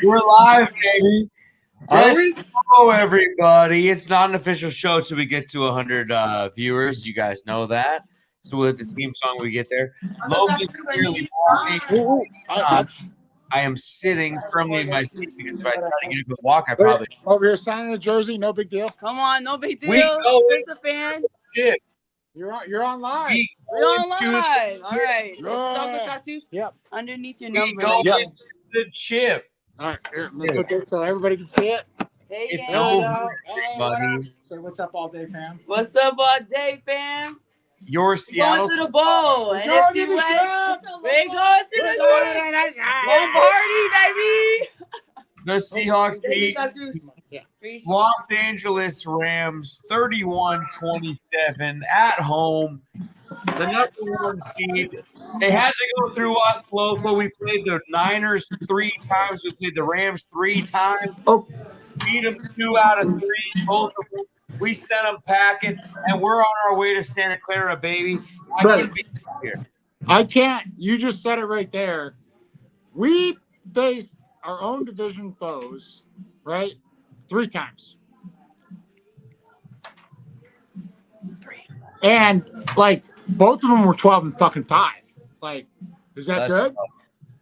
We're live, baby. Are we? Hello, everybody. It's not an official show till we get to 100 viewers. You guys know that. So with the theme song, we get there. Logan's clearly walking. I am sitting firmly in my seat because if I try to get a good walk, I probably over here signing a jersey. No big deal. Come on, no big deal. We go. Just a fan. Shit. You're on live. We're on live. All right. Yeah. Lofa Tatupu. Yep. Underneath your We number. go Right into the chip. All right. Here, let me put this so everybody can see it. Hey, It's gang. over, Hey, buddy. Say what's up all day, fam. What's up all day, fam? Your Seattle. Going to the bowl. We're going NFC to the West. shop. We're going to the Lombardi, baby. The Seahawks beat Yeah. Los Angeles Rams 31-27 at home. The #1 seed. They had to go through us, Lofa. We played the Niners 3 times. We played the Rams 3 times. Oh. Beat them 2 out of 3. Both of them. We sent them packing, and we're on our way to Santa Clara, baby. I couldn't be here. I can't. You just said it right there. We faced our own division foes, right? 3 times. 3. And like both of them were 12-5. Like, is that good?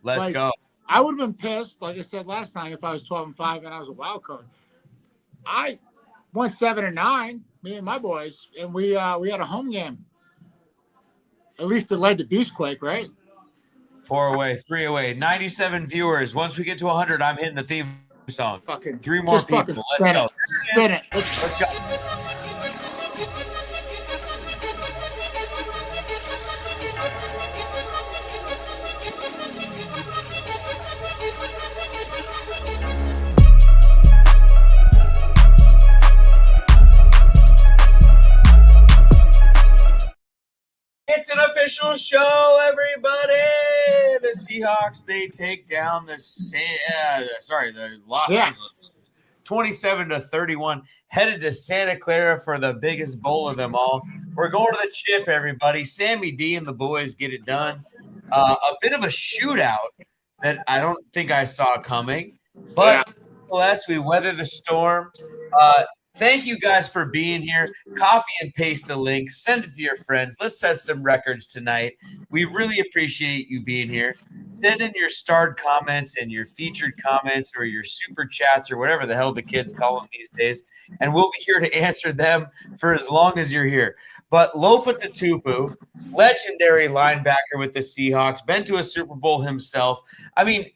Let's go. I would have been pissed, like I said last time, if I was 12-5 and I was a wild card. I went 7-9, me and my boys, and we had a home game. At least it led to Beastquake, right? 4 away, 3 away, 97 viewers. Once we get to 100, I'm hitting the theme song. Fucking 3 more just people. fucking Let's go. Spin it. Let's go. It's an official show, everybody. The Seahawks, they take down the Los Angeles 27-31, headed to Santa Clara for the biggest bowl of them all. We're going to the chip, everybody. Sammy D and the boys get it done. A bit of a shootout that I don't think I saw coming, but nonetheless, we weather the storm. Thank you guys for being here. Copy and paste the link. Send it to your friends. Let's set some records tonight. We really appreciate you being here. Send in your starred comments and your featured comments or your super chats or whatever the hell the kids call them these days, and we'll be here to answer them for as long as you're here. But Lofa Tatupu, legendary linebacker with the Seahawks, been to a Super Bowl himself. I mean,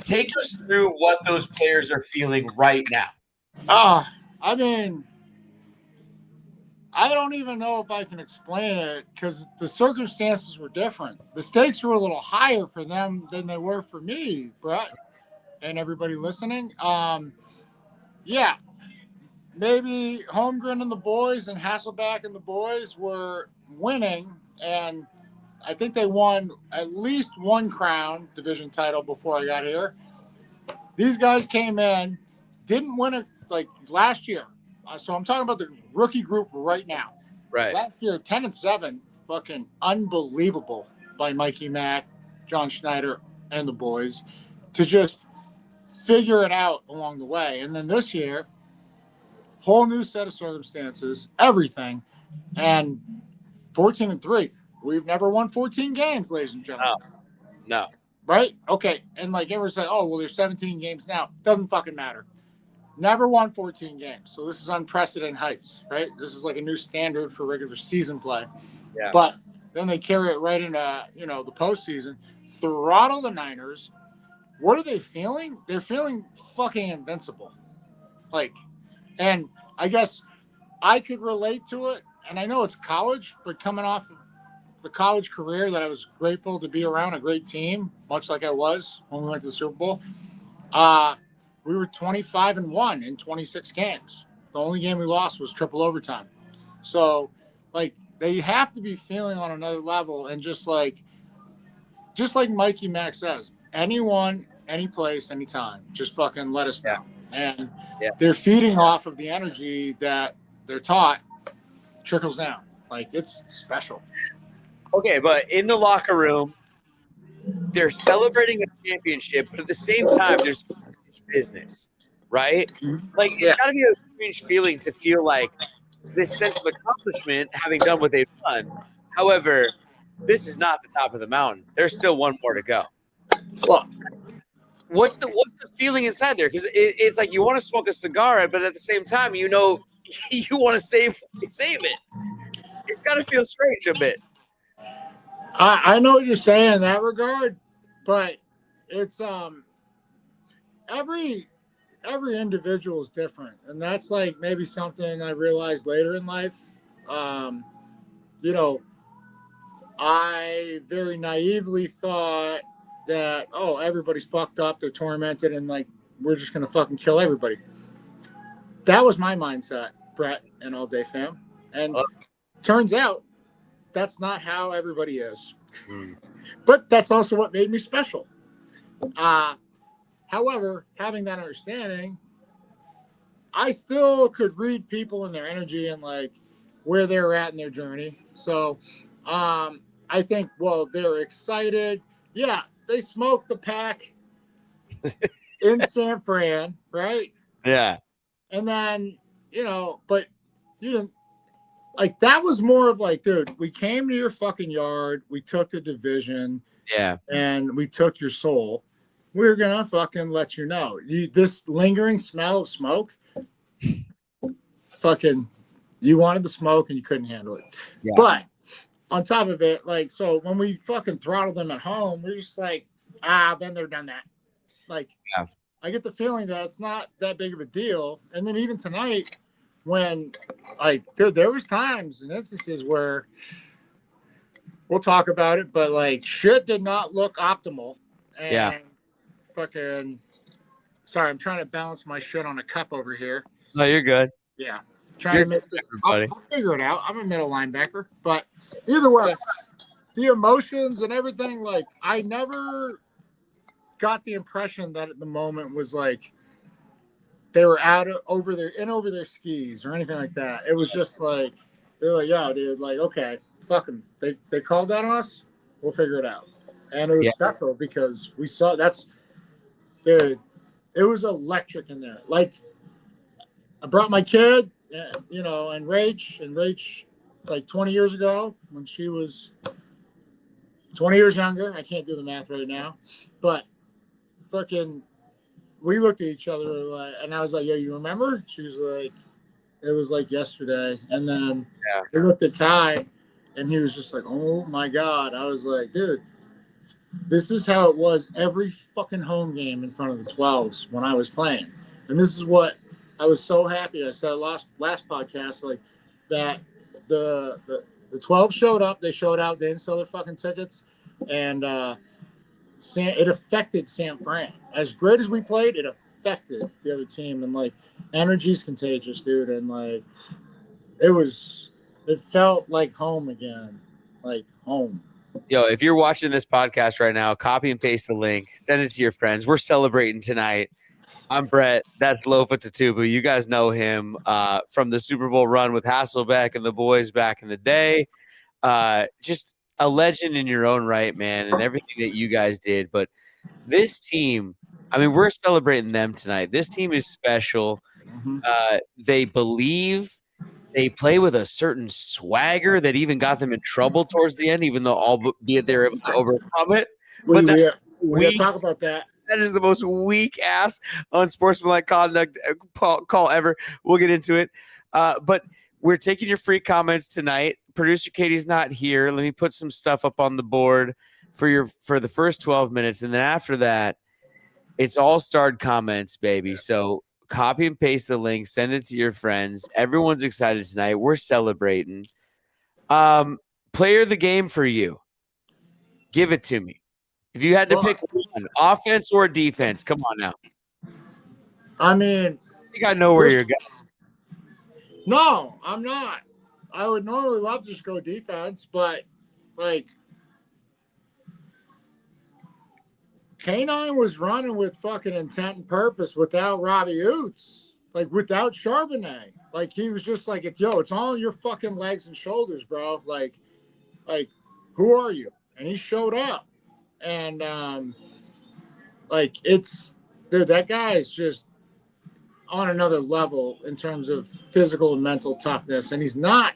take us through what those players are feeling right now. I mean, I don't even know if I can explain it because the circumstances were different. The stakes were a little higher for them than they were for me, Brett, and everybody listening. Yeah, maybe Holmgren and the boys and Hasselback and the boys were winning, and I think they won at least 1 crown division title before I got here. These guys came in, didn't win it like last year. So I'm talking about the rookie group right now. Right. Last year, 10-7, fucking unbelievable by Mikey Mack, John Schneider, and the boys to just figure it out along the way. And then this year, whole new set of circumstances, everything, and 14-3. We've never won 14 games, ladies and gentlemen. No. Right? Okay. And like everyone's like, oh, well, there's 17 games now. Doesn't fucking matter. Never won 14 games. So this is unprecedented heights, right? This is like a new standard for regular season play. Yeah. But then they carry it right into, the postseason. Throttle the Niners. What are they feeling? They're feeling fucking invincible. And I guess I could relate to it. And I know it's college, but coming off of the college career that I was grateful to be around a great team, much like I was when we went to the Super Bowl. We were 25-1 in 26 games. The only game we lost was triple overtime. So, they have to be feeling on another level. And just like Mikey Mack says, anyone, any place, anytime, just fucking let us know. And they're feeding off of the energy that they're taught trickles down. It's special. Okay, but in the locker room, they're celebrating a championship, but at the same time, there's business, right? Like, Yeah. it's got to be a strange feeling to feel like this sense of accomplishment, having done what they've done. However, this is not the top of the mountain. There's still one more to go. So, Well, what's the feeling inside there? Because it's like you want to smoke a cigar, but at the same time, you know, you want to save it. It's got to feel strange a bit. I know what you're saying in that regard, but it's every individual is different, and that's like maybe something I realized later in life. You know, I very naively thought that, oh, everybody's fucked up, they're tormented, and like we're just gonna fucking kill everybody. That was my mindset, Brett and All Day Fam, and turns out that's not how everybody is. But that's also what made me special. However, having that understanding, I still could read people and their energy and like where they're at in their journey. So I think, well, they're excited. Yeah, they smoked the pack in San Fran, right? Yeah. And then, you know, but you didn't like that was more of like, dude, we came to your fucking yard, we took the division, Yeah. and we took your soul. We're gonna fucking let you know. This lingering smell of smoke, fucking, you wanted the smoke and you couldn't handle it. Yeah. But on top of it, like, so when we fucking throttled them at home, we're just like, been there, done that. Like, yeah. I get the feeling that it's not that big of a deal. And then even tonight, when, like, dude, there was times and instances where we'll talk about it, but like shit did not look optimal. And fucking, sorry, I'm trying to balance my shit on a cup over here. No, you're good. Yeah. Trying to make this. I'll figure it out. I'm a middle linebacker. But either way, the emotions and everything, like, I never got the impression that at the moment was like they were over their skis or anything like that. It was just like, they're like, yo, dude, like, okay, fuck them. They called that on us. We'll figure it out. And it was special because we saw dude, it was electric in there. Like, I brought my kid, you know, and Rach, like 20 years ago when she was 20 years younger. I can't do the math right now, but fucking, we looked at each other like, and I was like, yo, you remember? She was like, it was like yesterday. And then we looked at Kai, and he was just like, oh my God. I was like, dude, this is how it was every fucking home game in front of the 12s when I was playing. And this is what I was so happy. I said last podcast, like, that the 12 showed up. They showed out. They didn't sell their fucking tickets. And it affected San Fran. As great as we played, it affected the other team. And, like, energy's contagious, dude. And, like, it felt like home again. Like home. Yo, if you're watching this podcast right now, copy and paste the link. Send it to your friends. We're celebrating tonight. I'm Brett. That's Lofa Tatupu. You guys know him from the Super Bowl run with Hasselbeck and the boys back in the day. Just a legend in your own right, man, and everything that you guys did. But this team, I mean, we're celebrating them tonight. This team is special. They believe. They play with a certain swagger that even got them in trouble towards the end, even though albeit they're able to overcome it. But we got to talk about that. That is the most weak ass unsportsmanlike conduct call ever. We'll get into it. But we're taking your free comments tonight. Producer Katie's not here. Let me put some stuff up on the board for the first 12 minutes. And then after that, it's all starred comments, baby. So copy and paste the link. Send it to your friends. Everyone's excited tonight. We're celebrating. Player of the game for you. Give it to me. If you had to pick one, offense or defense, come on now. I mean, I think I know where you're going. No, I'm not. I would normally love to just go defense, but like K9 was running with fucking intent and purpose without Robbie Oots, like without Charbonnet. Like he was just like, yo, it's all your fucking legs and shoulders, bro. Like, who are you? And he showed up. And like dude, that guy is just on another level in terms of physical and mental toughness, and he's not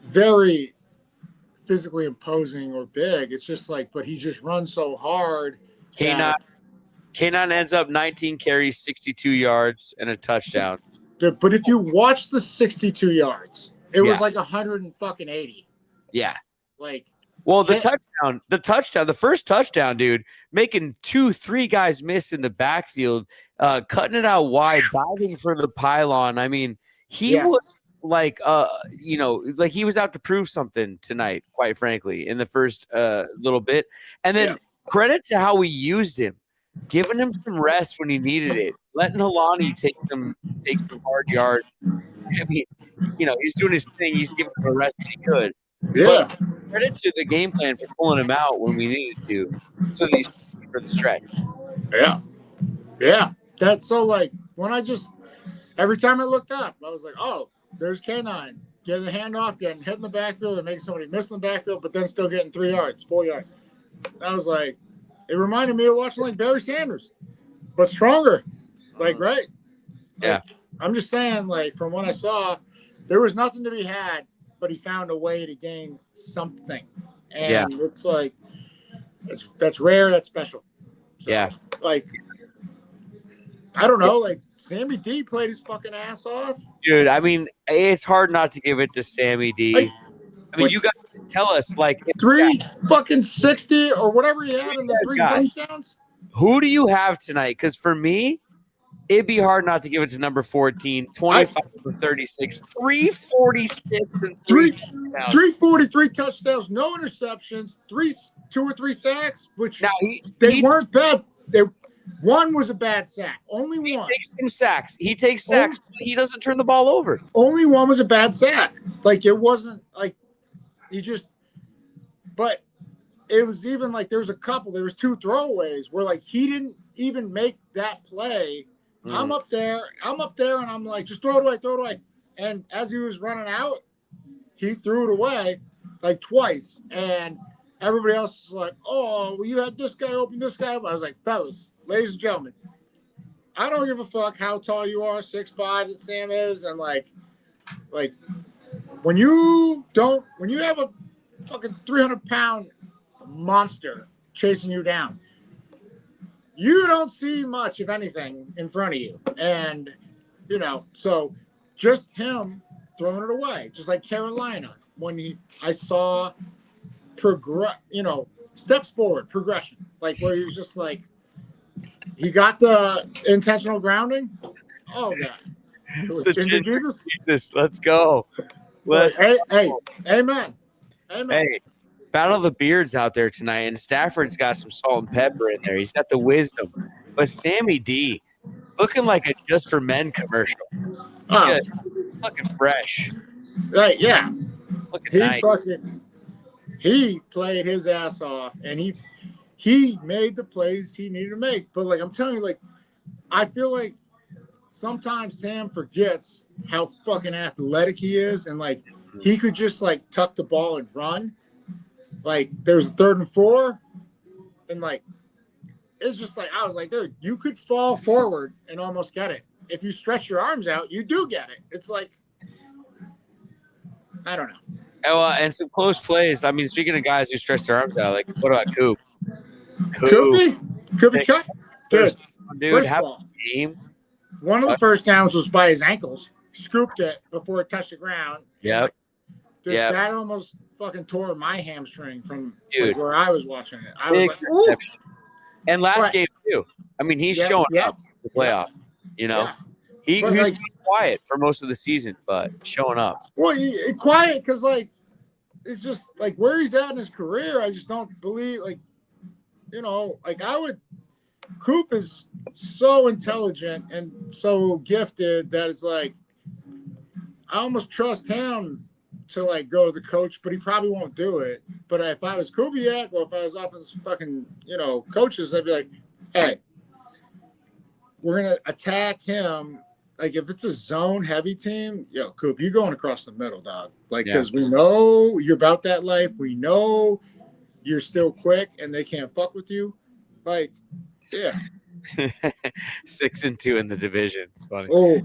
very physically imposing or big. It's just like, but he just runs so hard. K9 ends up 19 carries, 62 yards, and a touchdown. But if you watch the 62 yards, it was like 180. Yeah. Like, well, the first touchdown, dude, making 2-3 guys miss in the backfield, cutting it out wide, diving for the pylon. I mean, he was like, like he was out to prove something tonight, quite frankly, in the first little bit. And then credit to how we used him, giving him some rest when he needed it, letting Helani take some hard yards. I mean, he's doing his thing. He's giving him a rest when he could. Yeah. But credit to the game plan for pulling him out when we needed to, so that he's for the stretch. Yeah. Yeah. That's so, like, every time I looked up, I was like, oh, there's K9. Getting the handoff, getting hit in the backfield, and making somebody miss in the backfield, but then still getting 3 yards, 4 yards. I was like, it reminded me of watching, like, Barry Sanders, but stronger. Like, right? Yeah. Like, I'm just saying, like, from what I saw, there was nothing to be had, but he found a way to gain something. And it's like, that's rare, that's special. So, like, I don't know, like, Sammy D played his fucking ass off. Dude, I mean, it's hard not to give it to Sammy D. I mean, you guys tell us, like, 360 or whatever he had in the 3 touchdowns. Who do you have tonight? Because for me, it'd be hard not to give it to number 14, 25 for 36, 346 and 343 touchdowns, no interceptions, 2 or 3 sacks, which now they weren't bad. One was a bad sack. Only one. He takes some sacks. He takes sacks, but he doesn't turn the ball over. Only one was a bad sack. Like, it wasn't like but it was even like there was 2 throwaways where, like, he didn't even make that play. I'm up there and I'm like, just throw it away. And as he was running out, he threw it away like twice. And everybody else is like, oh, well, you had this guy open, this guy open. I was like, fellas, ladies and gentlemen, I don't give a fuck how tall you are, 6'5" that Sam is, and like when you have a fucking 300-pound monster chasing you down, you don't see much of anything in front of you. And, so just him throwing it away, just like Carolina, when I saw steps forward, progression, like where he was just like, he got the intentional grounding. Oh, God. Jesus, let's go. Hey, amen. Hey, battle of the beards out there tonight, and Stafford's got some salt and pepper in there. He's got the wisdom. But Sammy D, looking like a Just for Men commercial. Just looking fresh. Right, yeah. Looking nice. He played his ass off, and he made the plays he needed to make. But, like, I'm telling you, like, I feel like sometimes Sam forgets how fucking athletic he is, and, like, he could just, like, tuck the ball and run. Like, there was a 3rd and 4, and, like, it's just like, I was like, dude, you could fall forward and almost get it. If you stretch your arms out, you do get it. It's like, I don't know. Oh, and some close plays. I mean, speaking of guys who stretch their arms out, like, what about Coop? Coop cut. Good. Dude, have a game. One of the first downs was by his ankles. Scooped it before it touched the ground. Yep. Dude, that almost fucking tore my hamstring from where I was watching it. I was like, ooh. And last game, too. I mean, he's showing up in the playoffs. He was quiet for most of the season, but showing up. Well, quiet because, like, it's just, like, where he's at in his career, I just don't believe, like, Coop is so intelligent and so gifted that it's like, I almost trust him to, like, go to the coach, but he probably won't do it. But if I was Kubiak or if I was offensive fucking, coaches, I'd be like, hey, we're going to attack him. Like, if it's a zone-heavy team, Coop, you going across the middle, dog. Like, because we know you're about that life. We know you're still quick and they can't fuck with you. Like, yeah. 6-2 in the division. It's funny. Oh,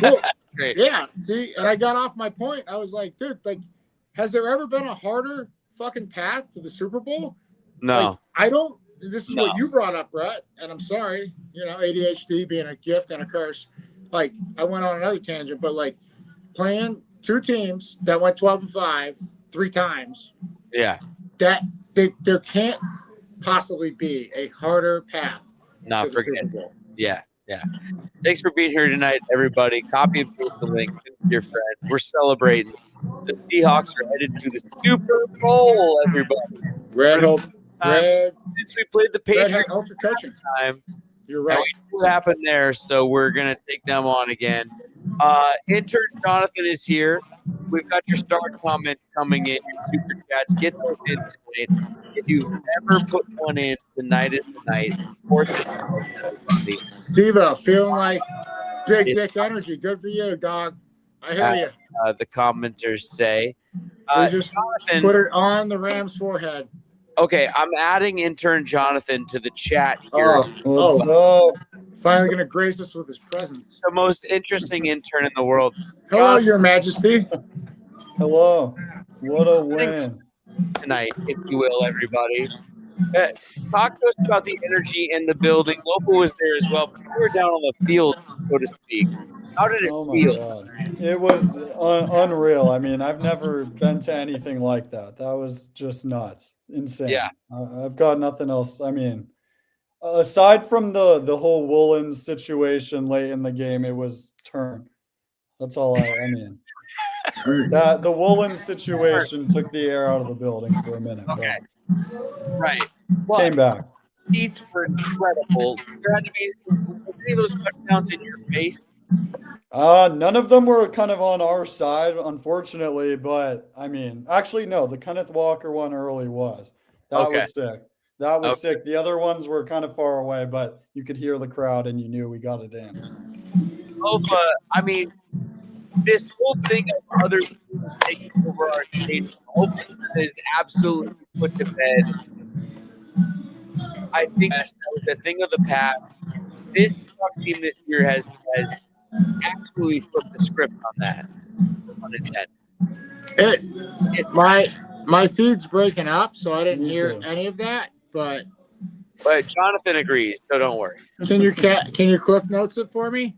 well, Great. yeah. See, and I got off my point. I was like, dude, like, has there ever been a harder fucking path to the Super Bowl? No. Like, I don't. This is what you brought up, Brett, and I'm sorry. You know, ADHD being a gift and a curse. Like, I went on another tangent, but like playing two teams that went 12-5 3 times. Yeah. That there can't possibly be a harder path. No, forget it. Yeah. Yeah. Thanks for being here tonight, everybody. Copy and paste the links to your friends. We're celebrating. The Seahawks are headed to the Super Bowl, everybody. Since we played the Patriots time, you're right. What happened there? So we're gonna take them on again. Intern Jonathan is here. We've got your star comments coming in, your super chats. Get those in tonight. If you've never put one in, tonight is the night. Steve-O, feeling like big dick energy. Good for you, dog. I hear you. The commenters say. Just Jonathan, put it on the Rams' forehead. Okay, I'm adding intern Jonathan to the chat here. What's up? Finally going to grace us with his presence. The most interesting intern in the world. Hello, Your Majesty. Hello. What a win. Tonight, if you will, everybody. Talk to us about the energy in the building. Lofa was there as well, but we were down on the field, so to speak. How did it feel? God. It was unreal. I mean, I've never been to anything like that. That was just nuts. Insane. Yeah. I've got nothing else. I mean, aside from the whole Woolen situation late in the game, it was turn. That's all I mean. That the Woolen situation took the air out of the building for a minute. Okay. Right. Came back. These were incredible. There had to be any of those touchdowns in your face. None of them were kind of on our side, unfortunately. But I mean, actually, no. The Kenneth Walker one early was. That was sick. That was sick. The other ones were kind of far away, but you could hear the crowd and you knew we got it in. Lofa, I mean, this whole thing of other teams taking over our stadium, hopefully is absolutely put to bed. I think that's the thing of the past. This Seahawks team this year has absolutely flipped the script on that. It's my feed's breaking up, so I didn't hear any of that. But Jonathan agrees, so don't worry. Can you cliff notes it for me?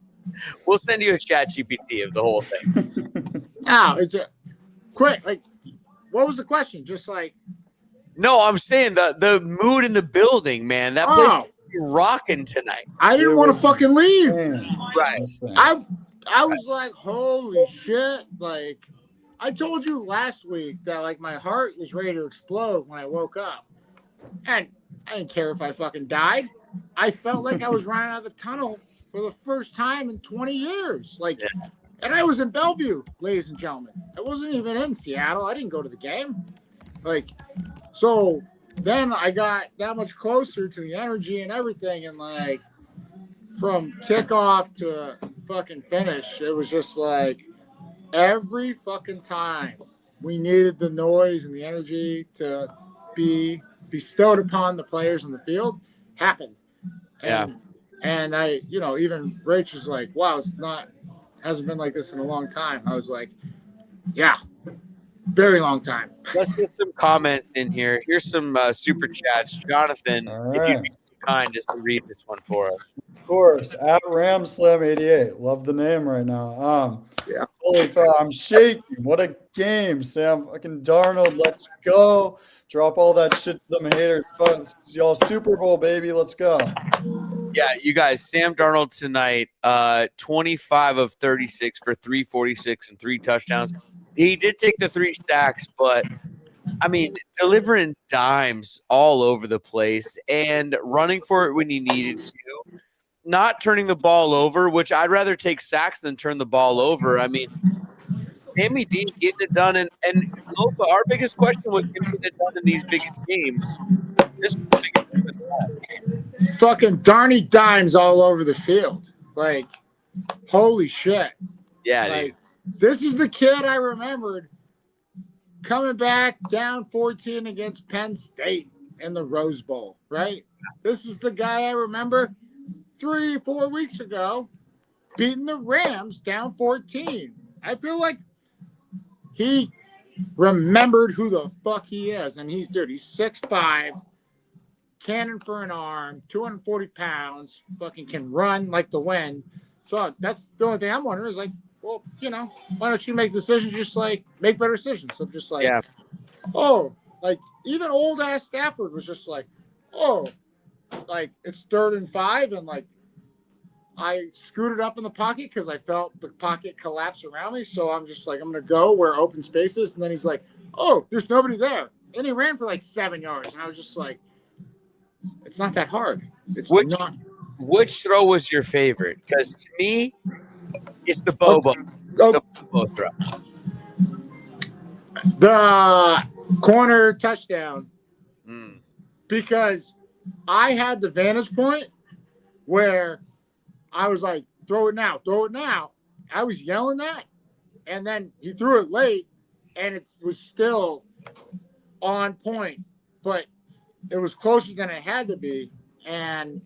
We'll send you a chat GPT of the whole thing. It's quick. Like, what was the question? Just like. No, I'm saying the mood in the building, man. That place is rocking tonight. I didn't want to fucking leave. Right. I was like, holy shit. Like, I told you last week that like my heart was ready to explode when I woke up. And I didn't care if I fucking died. I felt like I was running out of the tunnel for the first time in 20 years. Like, and I was in Bellevue, ladies and gentlemen. I wasn't even in Seattle. I didn't go to the game. Like, so then I got that much closer to the energy and everything. And like, from kickoff to fucking finish, it was just like every fucking time we needed the noise and the energy to be bestowed upon the players on the field happened. And I, even Rach was like, wow, hasn't been like this in a long time. I was like, yeah, very long time. Let's get some comments in here. Here's some super chats. Jonathan, if you'd be kind just to read this one for us. Of course, at RamSlam88. Love the name right now. Holy fuck, I'm shaking. What a game, Sam. Fucking Darnold, let's go. Drop all that shit to them haters. Fuck, this is y'all Super Bowl, baby. Let's go. Yeah, you guys, Sam Darnold tonight, 25 of 36 for 346 and 3 touchdowns. He did take the 3 sacks, but, I mean, delivering dimes all over the place and running for it when he needed to. Not turning the ball over, which I'd rather take sacks than turn the ball over. I mean, Sammy D getting it done. And Lofa, our biggest question was getting it done in these big games. This was the biggest thing with that. Fucking Darny dimes all over the field. Like, holy shit. Yeah, like, this is the kid I remembered coming back down 14 against Penn State in the Rose Bowl, right? This is the guy I remember 3-4 weeks ago beating the Rams down 14. I feel like he remembered who the fuck he is. And he's 6'5", cannon for an arm, 240 pounds, fucking can run like the wind. So that's the only thing I'm wondering is like, well, why don't you make decisions just like make better decisions? So just like, like even old ass Stafford was just like, like it's 3rd and 5, and like I scooted up in the pocket because I felt the pocket collapse around me. So I'm just like, I'm gonna go where open space is, and then he's like, there's nobody there, and he ran for like 7 yards, and I was just like, it's not that hard. It's not. Which throw was your favorite? Because to me, it's the Bobo. The Bobo throw. The corner touchdown. Because I had the vantage point where I was like, throw it now. I was yelling that. And then he threw it late, and it was still on point. But it was closer than it had to be. And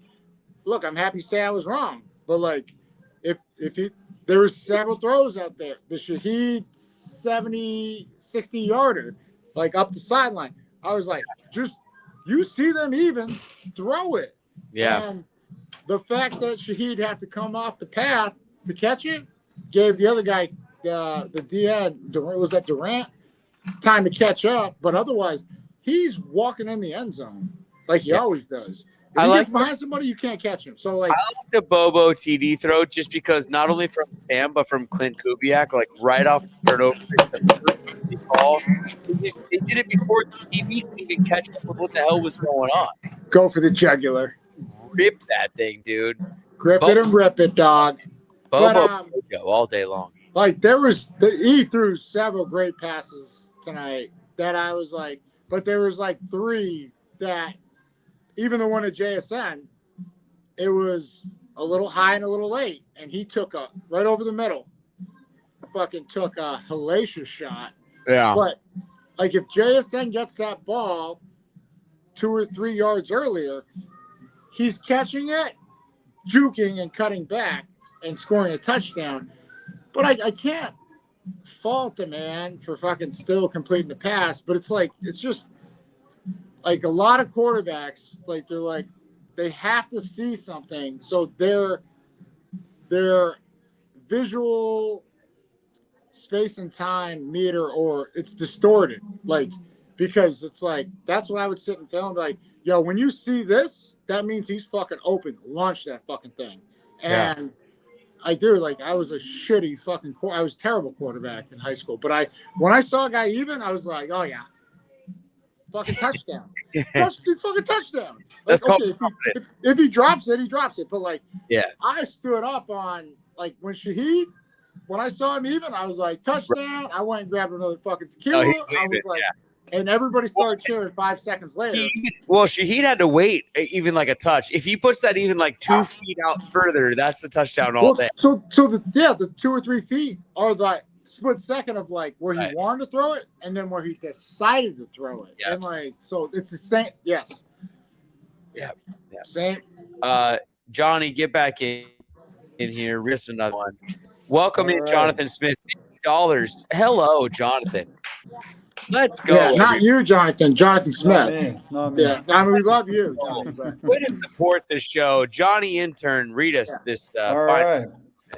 look, I'm happy to say I was wrong. But like, if there was several throws out there, the Shaheed 70, 60 yarder, like up the sideline, I was like, just you see them even, throw it. Yeah. And the fact that Shaheed had to come off the path to catch it gave the other guy, the DN, was that Durant, time to catch up. But otherwise, he's walking in the end zone like he always does. If he gets behind somebody, you can't catch him. So like, I like the Bobo TD throw just because not only from Sam but from Clint Kubiak, like right off the turnover, the ball. They did it before the TV could even catch up with what the hell was going on. Go for the jugular. Rip that thing, dude. Grip it and rip it, dog. Bobo all day long. Like he threw several great passes tonight that I was like, but there was like 3 that. Even the one at JSN, it was a little high and a little late, and he took right over the middle. Fucking took a hellacious shot. Yeah. But like if JSN gets that ball 2 or 3 yards earlier, he's catching it, juking and cutting back and scoring a touchdown. But I can't fault the man for fucking still completing the pass. But it's like it's just. Like a lot of quarterbacks, like they're like they have to see something, so their visual space and time meter or it's distorted. Like because it's like that's what I would sit and film like, yo, when you see this, that means he's fucking open. Launch that fucking thing. And I do like I was a shitty fucking I was a terrible quarterback in high school, but when I saw a guy even, I was like, oh yeah. Fucking touchdown. Fucking touchdown. Like, okay, if he drops it, he drops it. But like, I stood up on like when I saw him even, I was like, touchdown. I went and grabbed another fucking tequila. I was like, and everybody started cheering 5 seconds later. Shaheed had to wait even like a touch. If he puts that even like 2 feet out further, that's the touchdown all day. So the 2 or 3 feet are the split second of like where he wanted to throw it and then where he decided to throw it. And like, so it's the same. Yes. Yeah. Same. Johnny, get back in here. Risk another one. Welcome in, Jonathan Smith. $50. Hello, Jonathan. Let's go. Yeah, not you, Jonathan. Jonathan Smith. Not me. Yeah, I mean, we love you, Johnny. But. Way to support the show. Johnny Intern, read us this. All right.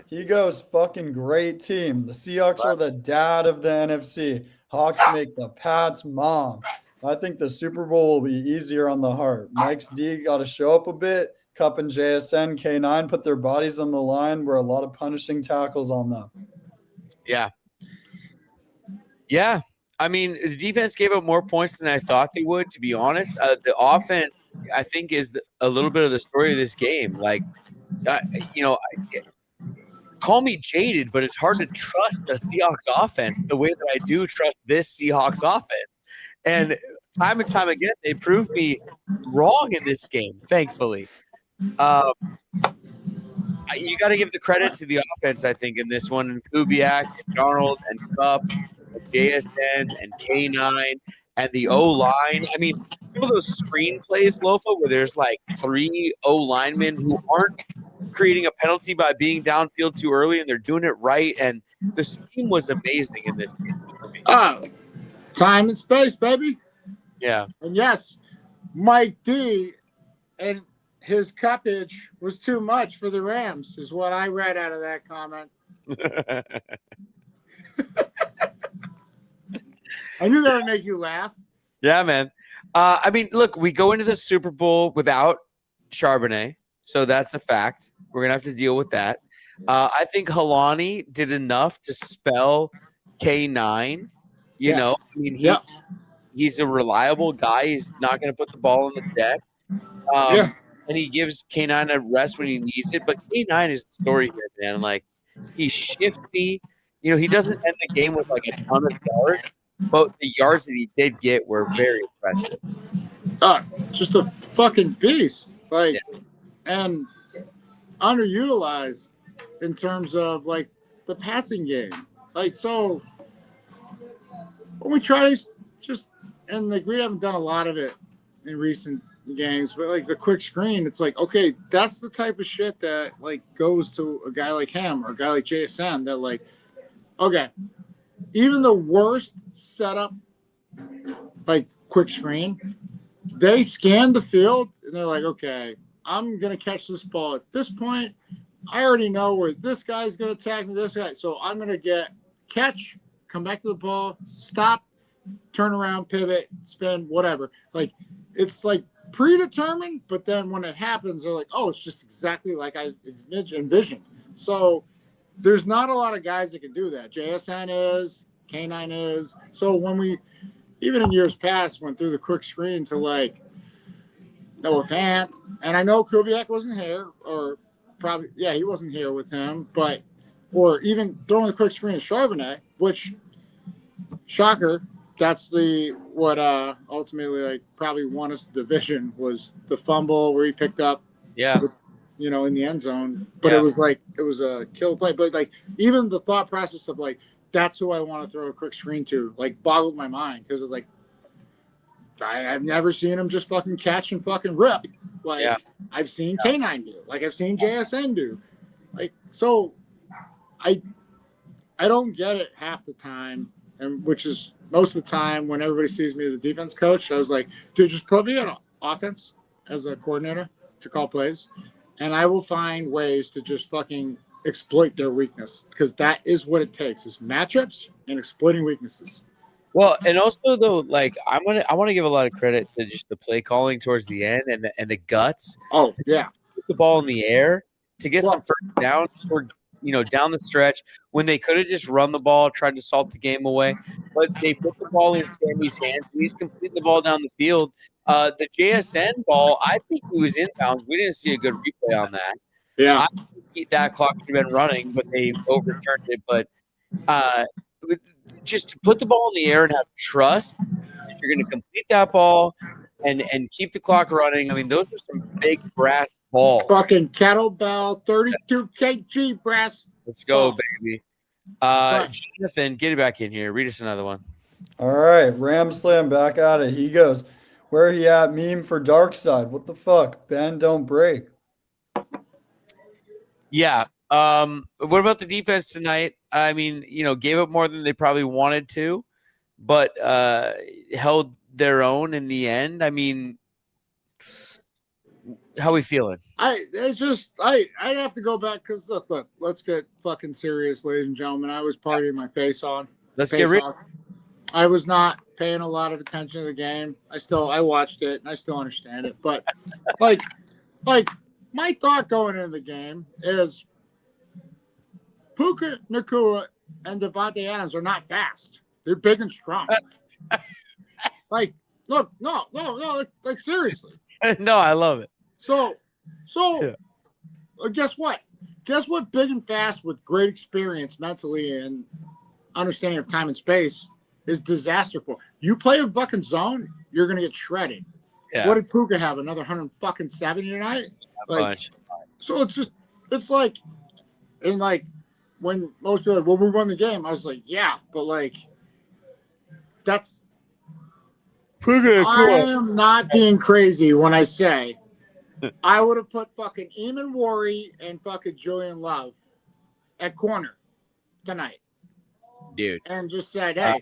He goes, fucking great team. The Seahawks are the dad of the NFC. Hawks make the Pats mom. I think the Super Bowl will be easier on the heart. Mike's D got to show up a bit. Cup and JSN, K9 put their bodies on the line. Were a lot of punishing tackles on them. Yeah. Yeah. I mean, the defense gave up more points than I thought they would, to be honest. The offense, I think, is a little bit of the story of this game. Like, call me jaded, but it's hard to trust a Seahawks offense the way that I do trust this Seahawks offense. And time again, they proved me wrong in this game, thankfully. You got to give the credit to the offense, I think, in this one. And Kubiak, and Darnold, and Kupp, and JSN and K9 and the O-line. I mean, some of those screen plays, Lofa, where there's like 3 O-linemen who aren't creating a penalty by being downfield too early, and they're doing it right. And the scheme was amazing in this game for me. Time and space, baby. Yeah. And yes, Mike D and his cuppage was too much for the Rams, is what I read out of that comment. I knew that would make you laugh. Yeah, man. I mean, look, we go into the Super Bowl without Charbonnet, so that's a fact. We're gonna have to deal with that. I think Halani did enough to spell K9. You know, I mean, he's a reliable guy. He's not gonna put the ball on the deck. And he gives K9 a rest when he needs it. But K9 is the story here, man. Like, he's shifty. You know, he doesn't end the game with like a ton of yards, but the yards that he did get were very impressive. Just a fucking beast. Like, and underutilized in terms of like the passing game. Like, so when we try to just, and like we haven't done a lot of it in recent games, but like the quick screen, it's like, okay, that's the type of shit that like goes to a guy like him or a guy like JSN that like, okay, even the worst setup, like quick screen, they scan the field and they're like, okay, I'm going to catch this ball at this point. I already know where this guy's going to attack me, this guy. So I'm going to catch, come back to the ball, stop, turn around, pivot, spin, whatever. Like, it's like predetermined, but then when it happens, they're like, oh, it's just exactly like I envisioned. So there's not a lot of guys that can do that. JSN is, K9 is. So when we, even in years past, went through the quick screen to like Noah Fant, and I know Kubiak wasn't here, or probably, yeah, he wasn't here with him, but, or even throwing the quick screen to Charbonnet, which, shocker, that's what ultimately like probably won us the division, was the fumble where he picked up, you know, in the end zone. But it was like, it was a kill play. But like, even the thought process of like, that's who I want to throw a quick screen to, like, boggled my mind, because it's like, I've never seen him just fucking catch and fucking rip. Like, I've seen K9 do, like I've seen JSN do. Like, so I don't get it half the time, and which is most of the time when everybody sees me as a defense coach, I was like, dude, just put me on offense as a coordinator to call plays, and I will find ways to just fucking exploit their weakness, because that is what it takes, is matchups and exploiting weaknesses. Well, and also though, like I want to give a lot of credit to just the play calling towards the end and the guts. Oh yeah, put the ball in the air to get some first down towards, you know, down the stretch when they could have just run the ball, tried to salt the game away, but they put the ball in Sammy's hands. He's complete the ball down the field. The JSN ball, I think he was inbounds. We didn't see a good replay on that. Yeah, I think that clock should have been running, but they overturned it. But just to put the ball in the air and have trust that you're going to complete that ball and keep the clock running. I mean, those are some big brass balls. Fucking kettlebell, 32 kg brass. Let's go, baby. Jonathan, get it back in here. Read us another one. All right, Ram Slam back at it. He goes, where he at? Meme for Dark Side. What the fuck? Bend, don't break. Yeah. What about the defense tonight? I mean, you know, gave up more than they probably wanted to, but held their own in the end. I mean, how we feeling? I'd have to go back, because look, let's get fucking serious, ladies and gentlemen. I was partying my face on. Let's get real. I was not paying a lot of attention to the game. I watched it and I still understand it, but like my thought going into the game is Puka Nacua and Devontae Adams are not fast. They're big and strong. Like, look, no, like seriously. No, I love it. So, guess what? Guess what? Big and fast with great experience mentally and understanding of time and space is disaster for. You play a fucking zone, you're gonna get shredded. Yeah. What did Puka have? Another 170 tonight? Like, so it's like, and like when most people are like, well, we won the game. I was like, yeah, but like, That's Puka I am not being crazy when I say I would have put fucking Eamon Worry and fucking Julian Love at corner tonight dude. and just said, hey,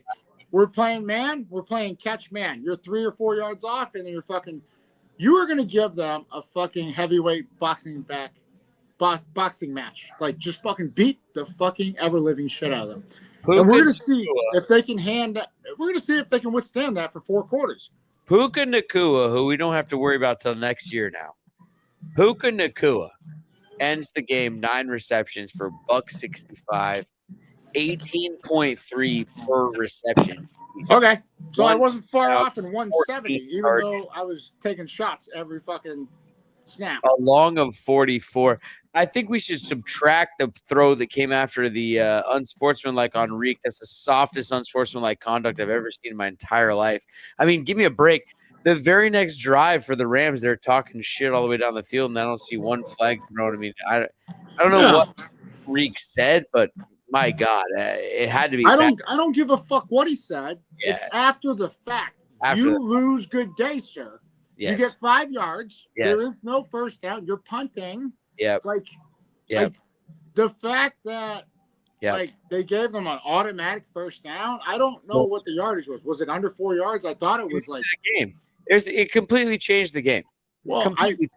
we're playing man, we're playing catch man. You're 3 or 4 yards off, and then you are going to give them a fucking heavyweight boxing match. Like, just fucking beat the fucking ever-living shit out of them. Puka And we're going to see Nacua. if they can we're going to see if they can withstand that for 4 quarters. Puka Nacua, who we don't have to worry about till next year now. Puka Nacua ends the game 9 receptions for $165, 18.3 per reception. Okay. So I One wasn't far out, off in 170, even targets. though I was taking shots every fucking snap. A long of 44. I think we should subtract the throw that came after the unsportsmanlike on Reek. That's the softest unsportsmanlike conduct I've ever seen in my entire life. I mean, give me a break. The very next drive for the Rams, they're talking shit all the way down the field, and I don't see one flag thrown. I mean, I don't know what Reek said, but my God, it had to be. I don't give a fuck what he said. Yeah. It's after the fact. Lose good day, sir. Yes. You get 5 yards. Yes. There is no first down. You're punting. Yep. Like Yep. the fact that Yep. like they gave them an automatic first down. I don't know what the yardage was. Was it under 4 yards? I thought it was like the game. It completely changed the game. well, Completely.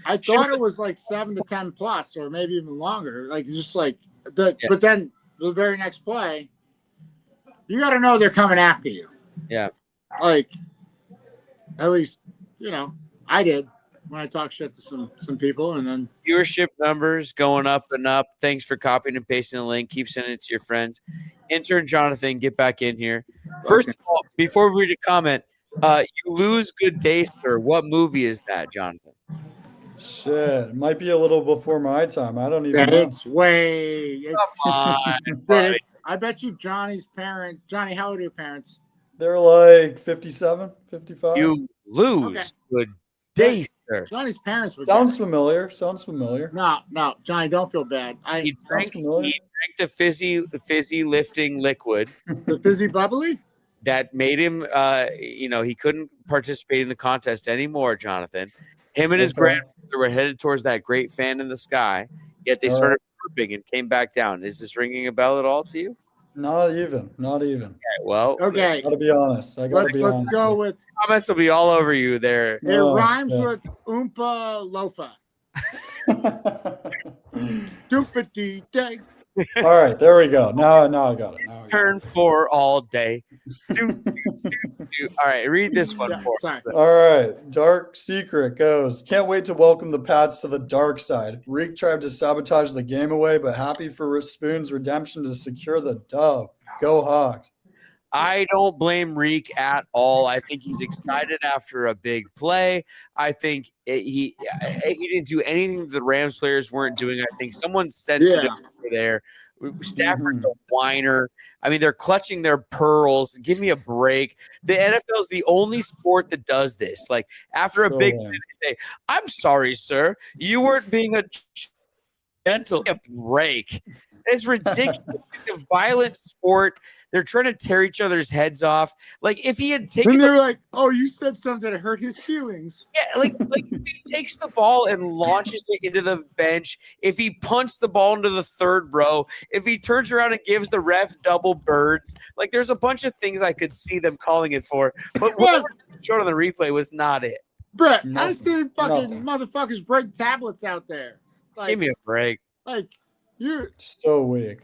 I thought it was like 7 to 10 plus, or maybe even longer. Like just like but then the very next play, you got to know they're coming after you. Yeah. Like, at least, I did when I talked shit to some people, and then Viewership numbers going up and up. Thanks for copying and pasting the link. Keep sending it to your friends. Intern Jonathan, get back in here. First of all, before we read a comment, you lose good day, sir. What movie is that, Jonathan? Shit, it might be a little before my time. I don't even know. it's Come on, buddy. I bet you Johnny, how old are your parents? They're like 57, 55. You lose good day, sir. Johnny's parents were Sounds dead. familiar. Sounds familiar. No, Johnny, don't feel bad. He drank the fizzy lifting liquid The fizzy bubbly? that made him he couldn't participate in the contest anymore, Jonathan. Him and his grandmother were headed towards that great fan in the sky, yet they started burping and came back down. Is this ringing a bell at all to you? Not even. Okay, well, Okay. Gotta be honest. Let's go with comments will be all over you there. it rhymes with Oompa Lofa. Doopity day. All right, there we go. Now I got it. Turn 4 all day. All right, read this one for Sorry. All right, Dark Secret goes. Can't wait to welcome the Pats to the dark side. Reek tried to sabotage the game away, but happy for Spoon's redemption to secure the dub. Go Hawks. I don't blame Reek at all. I think he's excited after a big play. I think he didn't do anything that the Rams players weren't doing. I think someone's sensitive over there. Stafford's a whiner. I mean, they're clutching their pearls. Give me a break. The NFL is the only sport that does this. Like, after a big play, they say, I'm sorry, sir. You weren't being a gentle. A break. It's ridiculous. It's a violent sport. They're trying to tear each other's heads off. Like, if he had taken, they're like, "Oh, you said something that hurt his feelings." Yeah, like if he takes the ball and launches it into the bench, if he punts the ball into the third row, if he turns around and gives the ref double birds, like there's a bunch of things I could see them calling it for. But what showed on the replay was not it. Brett, I see fucking motherfuckers break tablets out there. Like, give me a break. Like, you're so weak.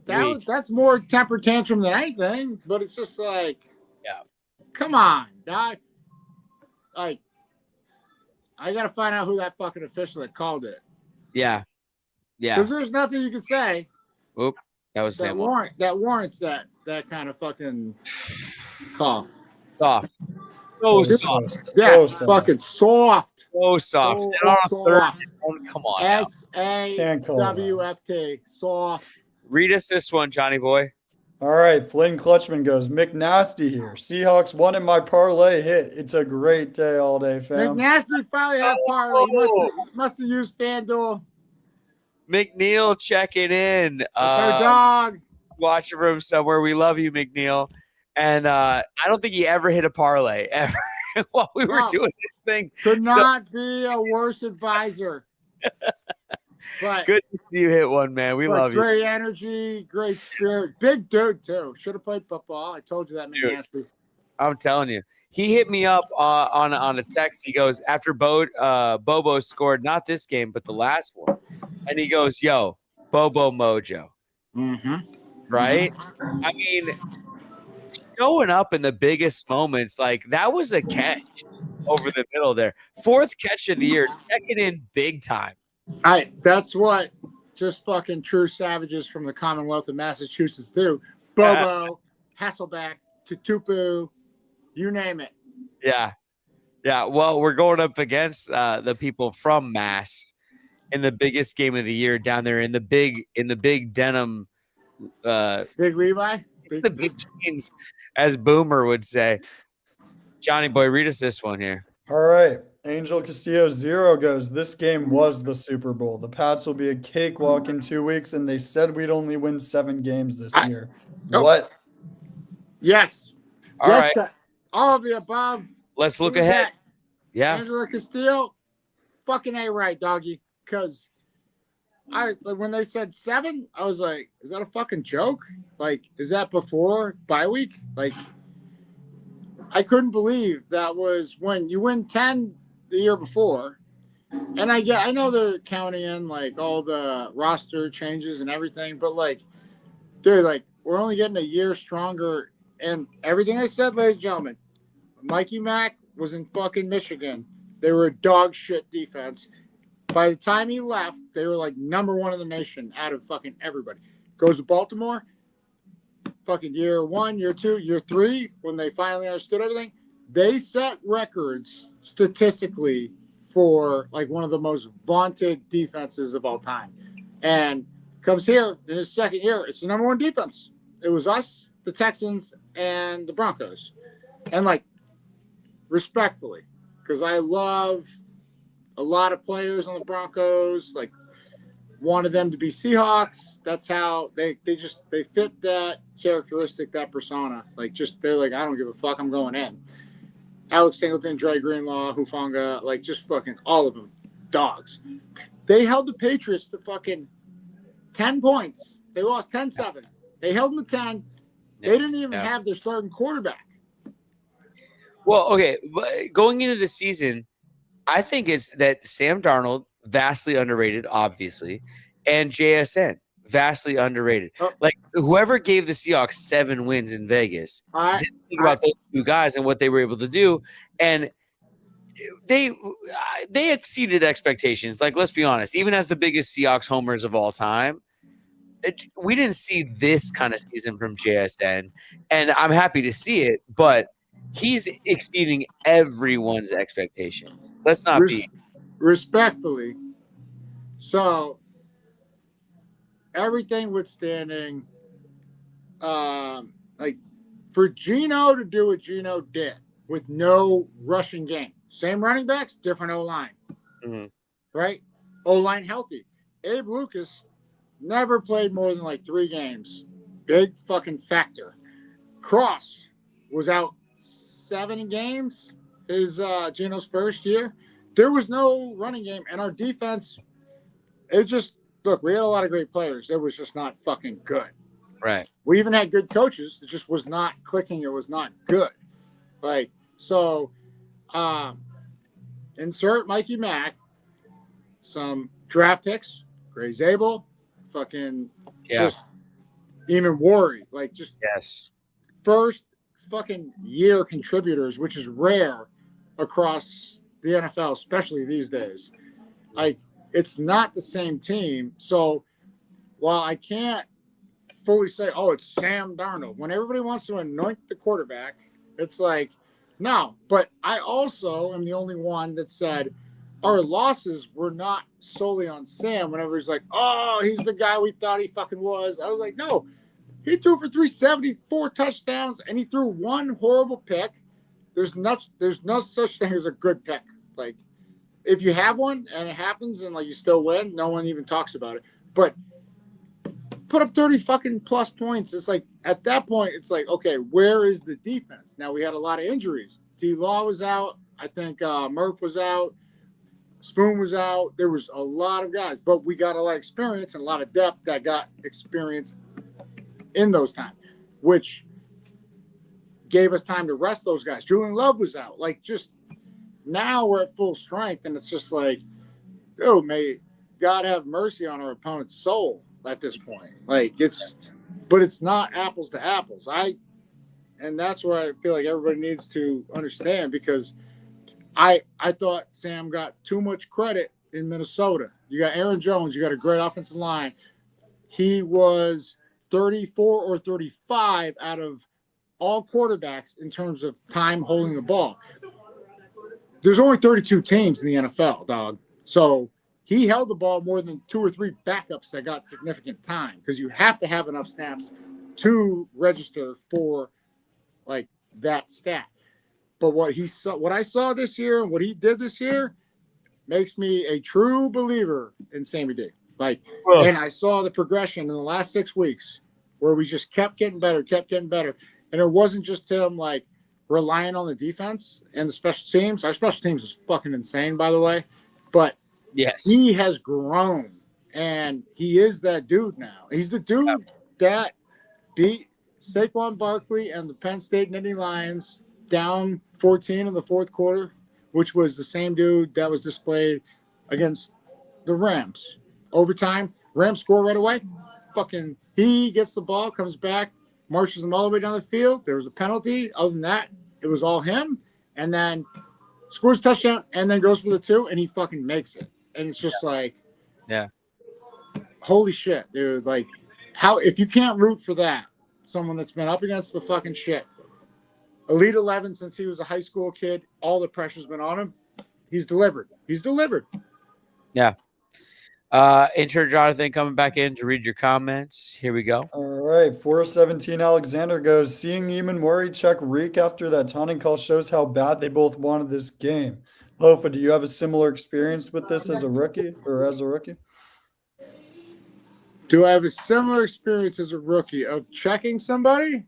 That's more temper tantrum than anything, but it's just like, come on, dog. Like, I gotta find out who that fucking official that called it. Yeah. Because there's nothing you can say. Oop, that was that warrants that kind of fucking call. Soft. So soft. Yeah, fucking soft. So soft. Soft. Come on. SAWFT. Soft. Read us this one, Johnny boy. All right, Flynn Clutchman goes, McNasty here. Seahawks won in my parlay hit. It's a great day all day, fam. McNasty probably had parlay. Must have used FanDuel. McNeil checking in. That's our dog. Watching from somewhere. We love you, McNeil. And I don't think he ever hit a parlay ever while we were doing this thing. Could not be a worse advisor. But good to see you hit one, man. We love you. Great energy, great spirit. Big dude, too. Should have played football. I told you that, Nasty. I'm telling you. He hit me up on a text. He goes, after Bobo scored, not this game, but the last one. And he goes, yo, Bobo Mojo. Mm-hmm. Right? Mm-hmm. I mean, showing up in the biggest moments, like that was a catch over the middle there. 4th catch of the year, checking in big time. That's what just fucking true savages from the Commonwealth of Massachusetts do. Bobo, Hasselbeck, Tatupu, you name it. Yeah. Well, we're going up against the people from Mass in the biggest game of the year down there in the big denim. Big Levi? The big jeans, as Boomer would say. Johnny boy, read us this one here. All right. Angel Castillo 0 goes, this game was the Super Bowl. The Pats will be a cakewalk in 2 weeks, and they said we'd only win 7 games this year. What? Yes. All right. All of the above. Let's look ahead. Yeah. Angela Castillo, fucking A right, doggy. Because when they said 7, I was like, is that a fucking joke? Like, is that before bye week? Like, I couldn't believe that was when you win 10 the year before. And I know they're counting in like all the roster changes and everything, but like, dude, like we're only getting a year stronger. And everything I said, ladies and gentlemen, Mikey Mack was in fucking Michigan. They were a dog shit defense. By the time he left, they were like number 1 in the nation out of fucking everybody. Goes to Baltimore. Fucking year 1, year 2, year 3, when they finally understood everything, they set records statistically for like one of the most vaunted defenses of all time. And comes here in his 2nd year, it's the number 1 defense. It was us, the Texans, and the Broncos. And like, respectfully, because I love a lot of players on the Broncos, like wanted them to be Seahawks. That's how they fit that characteristic, that persona. Like they're like, I don't give a fuck, I'm going in. Alex Singleton, Dre Greenlaw, Hufanga, like just fucking all of them, dogs. They held the Patriots to fucking 10 points. They lost 10-7. They held them to 10. They didn't even have their starting quarterback. Well, okay, but going into the season, I think it's that Sam Darnold, vastly underrated, obviously, and JSN, vastly underrated. Like, whoever gave the Seahawks 7 wins in Vegas didn't think about those 2 guys and what they were able to do, and they exceeded expectations. Like, let's be honest, even as the biggest Seahawks homers of all time, we didn't see this kind of season from JSN, and I'm happy to see it, but he's exceeding everyone's expectations. Let's not be respectfully. So everything withstanding, like for Geno to do what Geno did with no rushing game, same running backs, different O-line, right? O-line healthy. Abe Lucas never played more than like 3 games. Big fucking factor. Cross was out 7 games his Geno's first year. There was no running game, and our defense, it just look, we had a lot of great players. It was just not fucking good. Right. We even had good coaches. It just was not clicking. It was not good. Like, so insert Mikey Mack, some draft picks, Gray Zabel, fucking just Eamon Worry, like just first fucking year contributors, which is rare across the NFL, especially these days. Like, it's not the same team. So while I can't fully say, oh, it's Sam Darnold, when everybody wants to anoint the quarterback, it's like, no. But I also am the only one that said our losses were not solely on Sam. Whenever he's like, oh, he's the guy we thought he fucking was. I was like, no. He threw for 374 touchdowns, and he threw 1 horrible pick. There's no such thing as a good pick. Like, if you have one and it happens and like you still win, no one even talks about it. But put up 30 fucking plus points. It's like at that point, it's like, okay, where is the defense? Now we had a lot of injuries. T-Law was out. I think Murph was out. Spoon was out. There was a lot of guys, but we got a lot of experience and a lot of depth that got experience in those times, which gave us time to rest those guys. Julian Love was out. Like, just now we're at full strength, and it's just like, oh, may God have mercy on our opponent's soul at this point. Like, but it's not apples to apples. And that's where I feel like everybody needs to understand, because I thought Sam got too much credit in Minnesota. You got Aaron Jones. You got a great offensive line. He was 34 or 35 out of all quarterbacks in terms of time holding the ball. There's only 32 teams in the NFL, dog. So he held the ball more than 2 or 3 backups that got significant time, because you have to have enough snaps to register for like that stat. But what I saw this year and what he did this year makes me a true believer in Sammy D. Like, and I saw the progression in the last 6 weeks where we just kept getting better. And it wasn't just him like relying on the defense and the special teams. Our special teams is fucking insane, by the way. But Yes. he has grown, and he is that dude now. He's the dude that beat Saquon Barkley and the Penn State Nittany Lions down 14 in the fourth quarter, which was the same dude that was displayed against the Rams. Overtime, Rams score right away. Fucking, he gets the ball, comes back, marches them all the way down the field. There was a penalty. Other than that, it was all him. And then scores a touchdown, and then goes for the 2, and he fucking makes it. And it's just like, Yeah. Holy shit, dude. Like, how, if you can't root for that, someone that's been up against the fucking shit, Elite 11 since he was a high school kid, all the pressure's been on him. He's delivered. Yeah. Intern Jonathan coming back in to read your comments. Here we go. All right, 417 Alexander goes, seeing Eamon Murray check Reek after that taunting call shows how bad they both wanted this game. Lofa, do you have a similar experience with this as a rookie? Do I have a similar experience as a rookie of checking somebody?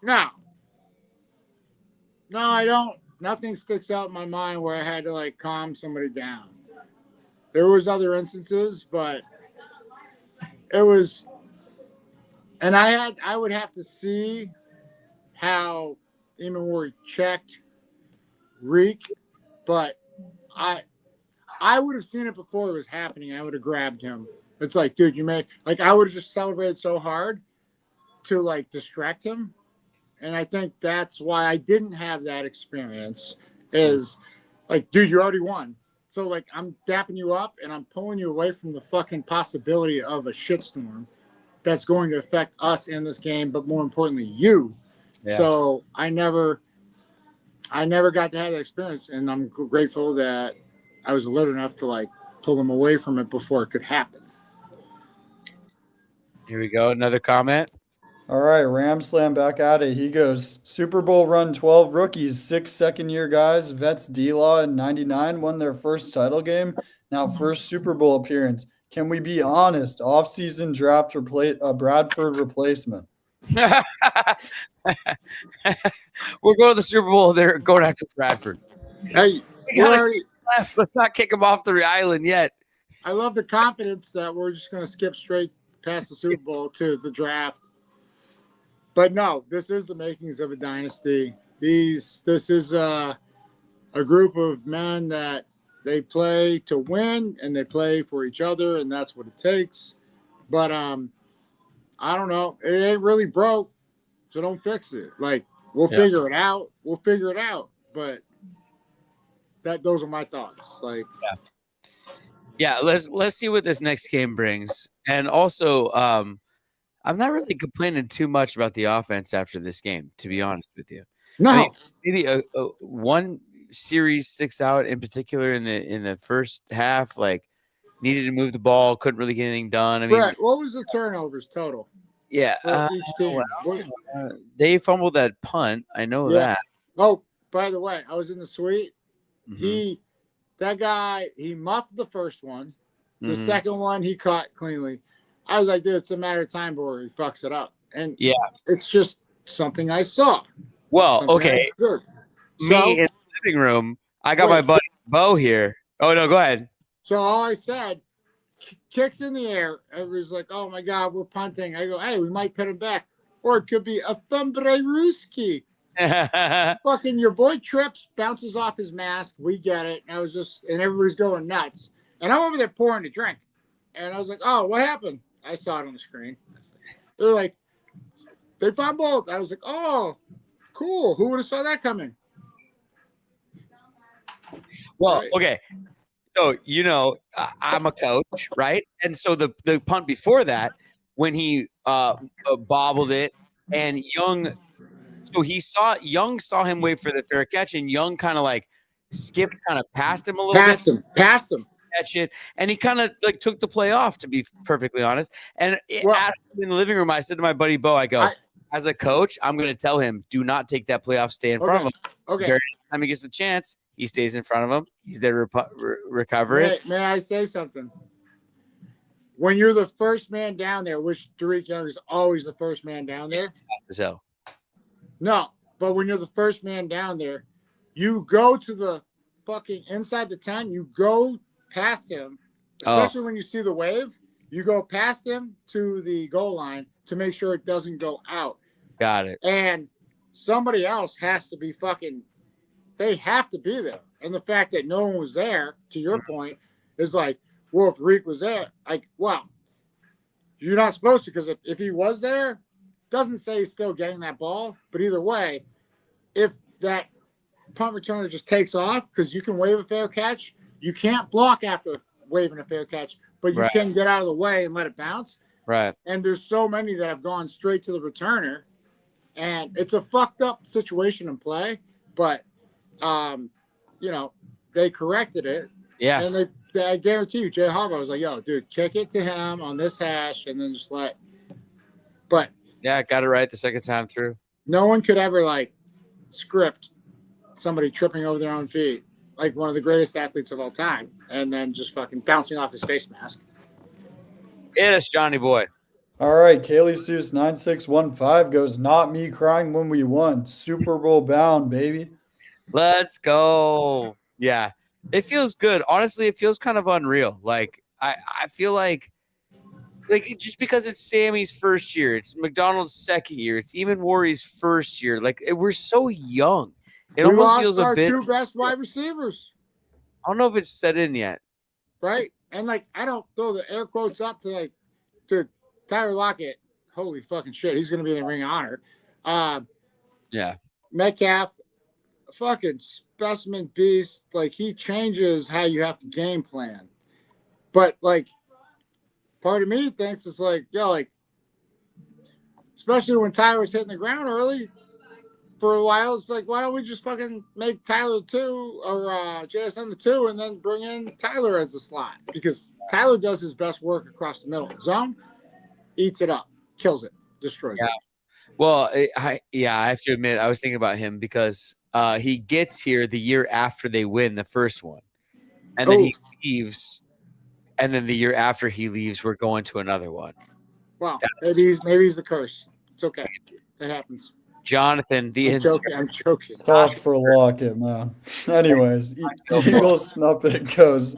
No, I don't. Nothing sticks out in my mind where I had to like calm somebody down. There was other instances, but it was, and I would have to see how Eamon Murray checked Reek, but I would have seen it before it was happening. I would have grabbed him. It's like, dude, I would have just celebrated so hard to like distract him. And I think that's why I didn't have that experience, is like, dude, you already won. So like, I'm dapping you up and I'm pulling you away from the fucking possibility of a shitstorm that's going to affect us in this game, but more importantly, you. Yeah. So I never got to have that experience, and I'm grateful that I was alert enough to like pull them away from it before it could happen. Here we go. Another comment. All right, Ram Slam back at it. He goes, Super Bowl run 12 rookies, 6 second-year guys, vets D-Law in 99 won their first title game. Now first Super Bowl appearance. Can we be honest? Off-season draft Bradford replacement. We're going to the Super Bowl. They're going after Bradford. Hey, let's not kick them off the island yet. I love the confidence that we're just going to skip straight past the Super Bowl to the draft. But no, this is the makings of a dynasty. This is a group of men that they play to win, and they play for each other, and that's what it takes. But I don't know. It ain't really broke, so don't fix it. Like, we'll figure it out. But those are my thoughts. Like, yeah. Let's see what this next game brings, and also I'm not really complaining too much about the offense after this game, to be honest with you. No, I mean, maybe a one series sticks out in particular in the first half. Like, needed to move the ball, couldn't really get anything done. I mean, Brett, what was the turnovers total? Yeah, they fumbled that punt. I know that. Oh, by the way, I was in the suite. Mm-hmm. That guy, he muffed the first one. The second one he caught cleanly. I was like, dude, it's a matter of time before he fucks it up. And Yeah. it's just something I saw. Well, Something okay. I observed. Me in the living room, I got my buddy Bo here. Oh, no, go ahead. So all I said, kicks in the air. Everybody's like, oh my God, we're punting. I go, hey, we might put him back. Or it could be a Thumbreruski. Fucking your boy trips, bounces off his mask. We get it. And and everybody's going nuts. And I'm over there pouring a drink. And I was like, oh, what happened? I saw it on the screen. They're like, they fumbled. I was like, oh, cool. Who would have saw that coming? Well, okay. So, I'm a coach, right? And so the punt before that, when he bobbled it, and Young saw him wait for the fair catch, and Young kind of like skipped kind of past him a little bit. Past him. Catch it, and he kind of like took the play off, to be perfectly honest. And in the living room, I said to my buddy Bo, I go, as a coach, I'm going to tell him, do not take that play off, stay in front of him. Okay. Every time he gets the chance, he stays in front of him. He's there to recover it. May I say something? When you're the first man down there, which Tariq Young is always the first man down there. So. No, but when you're the first man down there, you go to the fucking inside the 10, you go past him, especially when you see the wave, you go past him to the goal line to make sure it doesn't go out. Got it. And somebody else has to be they have to be there. And the fact that no one was there, to your point, is like, well, if Reek was there, like, well, you're not supposed to, because if he was there, doesn't say he's still getting that ball. But either way, if that punt returner just takes off, because you can wave a fair catch, you can't block after waving a fair catch, but you can get out of the way and let it bounce. Right. And there's so many that have gone straight to the returner, and it's a fucked up situation in play, but they corrected it. Yeah. And I guarantee you, Jay Harbaugh was like, yo, dude, kick it to him on this hash and then just let. But yeah, got it right the second time through. No one could ever script somebody tripping over their own feet, like one of the greatest athletes of all time, and then just fucking bouncing off his face mask. Hit us, Johnny boy. All right, Kaylee Seuss 9615 goes, not me crying when we won. Super Bowl bound, baby. Let's go. Yeah. It feels good. Honestly, it feels kind of unreal. Like, I feel like just because it's Sammy's first year, it's McDonald's second year, it's even Warri's first year. Like, we're so young. It we almost lost feels our a bit. two best wide receivers. I don't know if it's set in yet. Right? And I don't throw the air quotes up to Tyler Lockett. Holy fucking shit. He's going to be in the Ring of Honor. Yeah. Metcalf, fucking specimen beast. He changes how you have to game plan. But part of me thinks it's especially when Tyler was hitting the ground early for a while, it's why don't we just fucking make Tyler 2 or JSN the 2 and then bring in Tyler as the slot? Because Tyler does his best work across the middle. Zone, eats it up, kills it, destroys it. Well, I have to admit, I was thinking about him because he gets here the year after they win the first one. And then he leaves. And then the year after he leaves, we're going to another one. Well, maybe he's the curse. It's okay. It happens. Jonathan, I'm joking. Tough for Lockett, man. Anyways, Eagle Snuppet goes,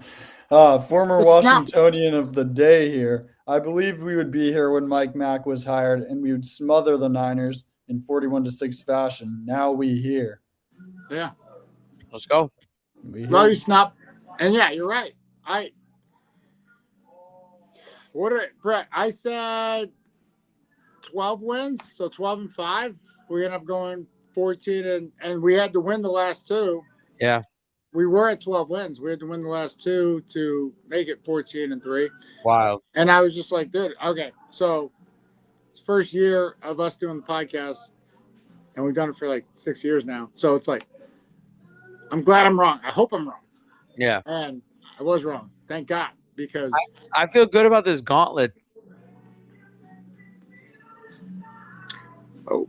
former Washingtonian of the day here. I believe we would be here when Mike Mack was hired, and we would smother the Niners in 41-6 fashion. Now we here. Yeah. Let's go. Love you, Snup. And yeah, you're right. Brett, I said 12 wins, so 12-5. We ended up going 14, and we had to win the last two. Yeah. We were at 12 wins. We had to win the last two to make it 14-3. Wow. And I was just like, dude, okay. So first year of us doing the podcast, and we've done it for 6 years now. So it's I'm glad I'm wrong. I hope I'm wrong. Yeah. And I was wrong. Thank God. Because I feel good about this gauntlet. Oh.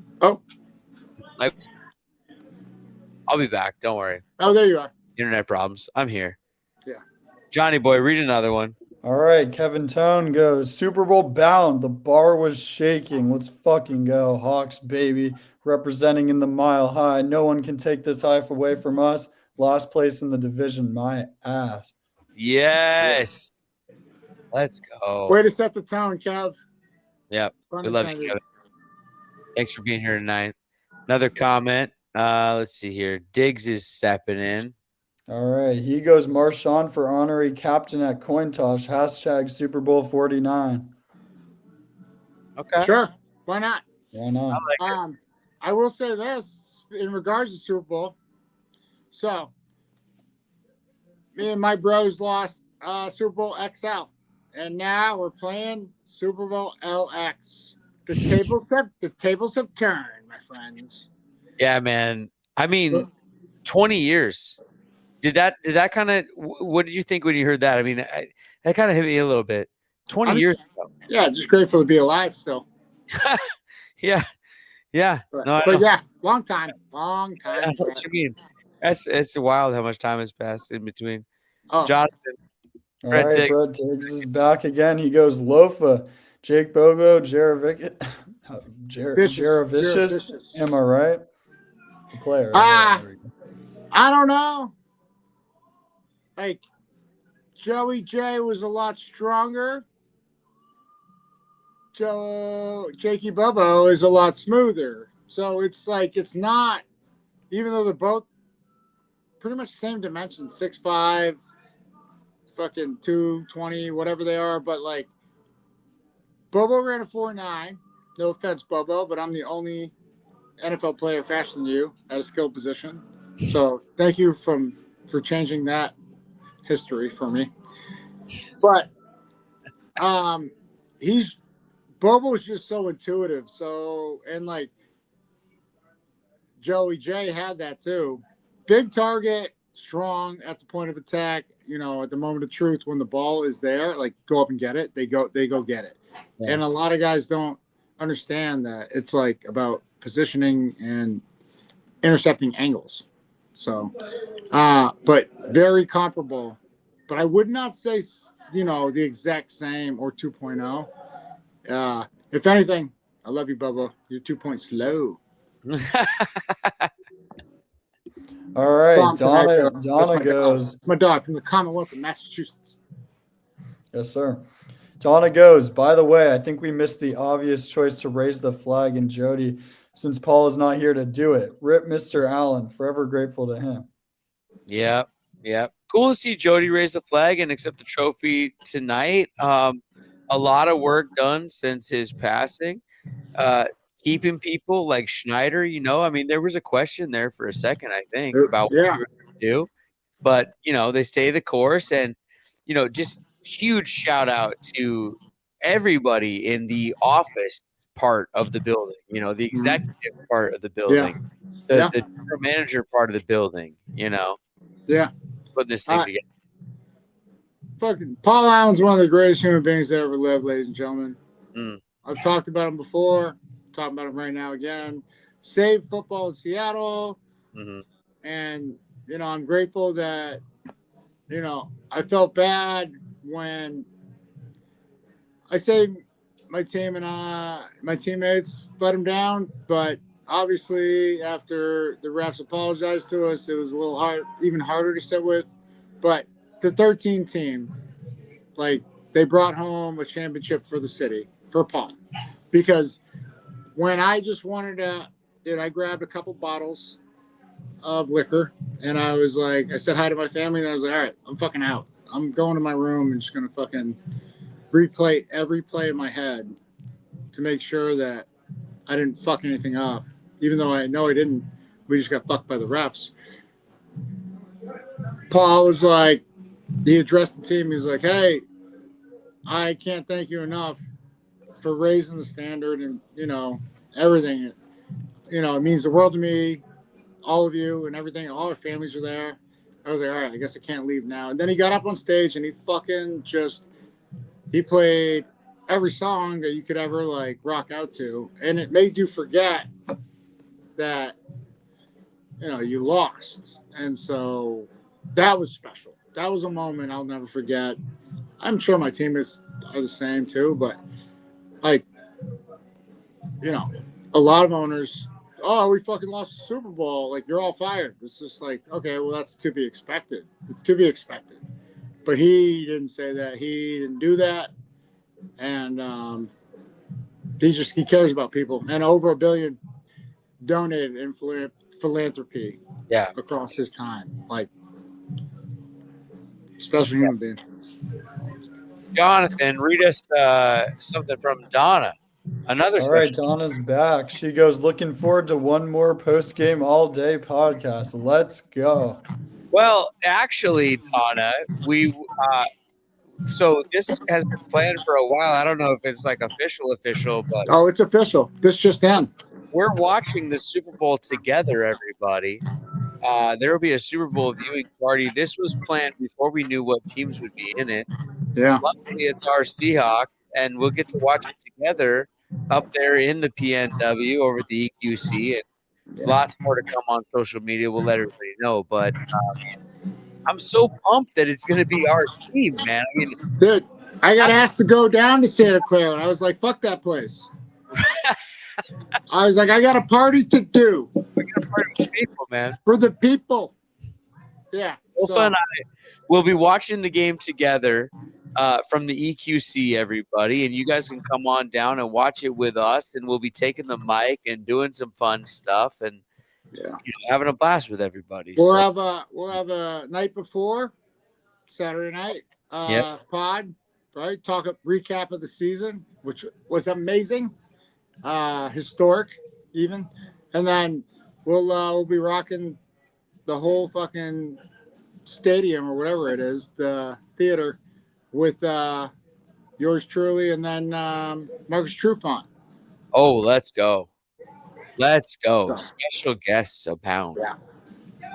I'll be back. Don't worry. Oh, there you are. Internet problems. I'm here. Yeah. Johnny boy, read another one. All right, Kevin Tone goes Super Bowl bound. The bar was shaking. Let's fucking go. Hawks, baby. Representing in the mile high. No one can take this hype away from us. Last place in the division. My ass. Yes. Let's go. Way to set the tone, Kev. Yep. Pun We love you, intended. Kevin. Thanks for being here tonight. Another comment. Let's see here. Diggs is stepping in. All right. He goes Marshawn for honorary captain at coin toss. Hashtag Super Bowl 49. Okay. Sure. Why not? Why not? I will say this in regards to Super Bowl. So, me and my bros lost Super Bowl XL, and now we're playing Super Bowl LX. The tables have turned, my friends. Yeah, man. I mean, 20 years. Did that kind of? What did you think when you heard that? I mean, that kind of hit me a little bit. 20 years ago. Yeah, just grateful to be alive still. Yeah. But yeah, long time. I know what you mean. It's wild how much time has passed in between. Oh. Jonathan. All right, Brett Diggs is back again. He goes Lofa, Jake Bobo, Jaravicious. Am I right? The player. I don't know. Like, Joey J was a lot stronger. Jakey Bobo is a lot smoother. So it's like, it's not, even though they're both pretty much the same dimension, 6'5", fucking 220, whatever they are. But like, Bobo ran a 4.9. No offense, Bobo, but I'm the only NFL player faster than you at a skill position. So thank you for changing that history for me. But Bobo's just so intuitive. So, and like Joey J had that too. Big target, strong at the point of attack, at the moment of truth when the ball is there, like go up and get it. They go get it. Yeah. And a lot of guys don't understand that it's like about positioning and intercepting angles. So, but very comparable. But I would not say, the exact same or 2.0. If anything, I love you, Bubba. You're 2 points slow. All right, Donna goes. My dog from the Commonwealth of Massachusetts. Yes, sir. Donna goes. By the way, I think we missed the obvious choice to raise the flag in Jody since Paul is not here to do it. Rip Mr. Allen. Forever grateful to him. Yep. Cool to see Jody raise the flag and accept the trophy tonight. A lot of work done since his passing. Keeping people like Schneider, I mean, there was a question there for a second, I think, about what we were going to do. But, they stay the course. And, just huge shout out to everybody in the office part of the building, the executive part of the building, the general manager part of the building, Yeah. Put this thing together. Fucking Paul Allen's one of the greatest human beings that ever lived, ladies and gentlemen. I've talked about him before. Talking about him right now again. Saved football in Seattle. Mm-hmm. And, I'm grateful that, I felt bad when I say my team and my teammates let him down, but obviously after the refs apologized to us, it was a little even harder to sit with. But the 13 team, like, they brought home a championship for the city, for Paul. Because when I just wanted to, I grabbed a couple bottles of liquor and I was like, I said hi to my family and I was like, all right, I'm fucking out. I'm going to my room and just going to fucking replay every play in my head to make sure that I didn't fuck anything up. Even though I know I didn't, we just got fucked by the refs. Paul was like, he addressed the team. He's like, hey, I can't thank you enough for raising the standard and, everything. It means the world to me, all of you and everything. All our families are there. I was like, all right, I guess I can't leave now. And then he got up on stage and he fucking he played every song that you could ever like rock out to. And it made you forget that, you lost. And so that was special. That was a moment I'll never forget. I'm sure my teammates are the same too, but like, a lot of owners, oh, we fucking lost the Super Bowl. Like, you're all fired. It's just like, okay, well, that's to be expected. It's to be expected. But he didn't say that. He didn't do that. And he cares about people. And over $1 billion donated in philanthropy across his time. Like, special human being. Jonathan, read us something from Donna. All right, Donna's back. She goes, looking forward to one more post-game all-day podcast. Let's go. Well, actually, Donna, so this has been planned for a while. I don't know if it's like official, but oh, it's official. This just in. We're watching the Super Bowl together, everybody. There will be a Super Bowl viewing party. This was planned before we knew what teams would be in it. Yeah. Luckily, it's our Seahawks, and we'll get to watch it together up there in the PNW over at the EQC. And lots more to come on social media. We'll let everybody know. But I'm so pumped that it's going to be our team, man. I mean, dude, I got asked to go down to Santa Clara, and I was like, fuck that place. I was like, I got a party to do. We got a party for people, man. For the people. Yeah. Lofa and I will be watching the game together from the EQC, everybody. And you guys can come on down and watch it with us. And we'll be taking the mic and doing some fun stuff and having a blast with everybody. We'll have a night before, Saturday night pod, right? Recap of the season, which was amazing. Historic even, and then we'll be rocking the whole fucking stadium or whatever it is, the theater, with yours truly and then Marcus Trufant. Oh, let's go. Special guests abound. Yeah.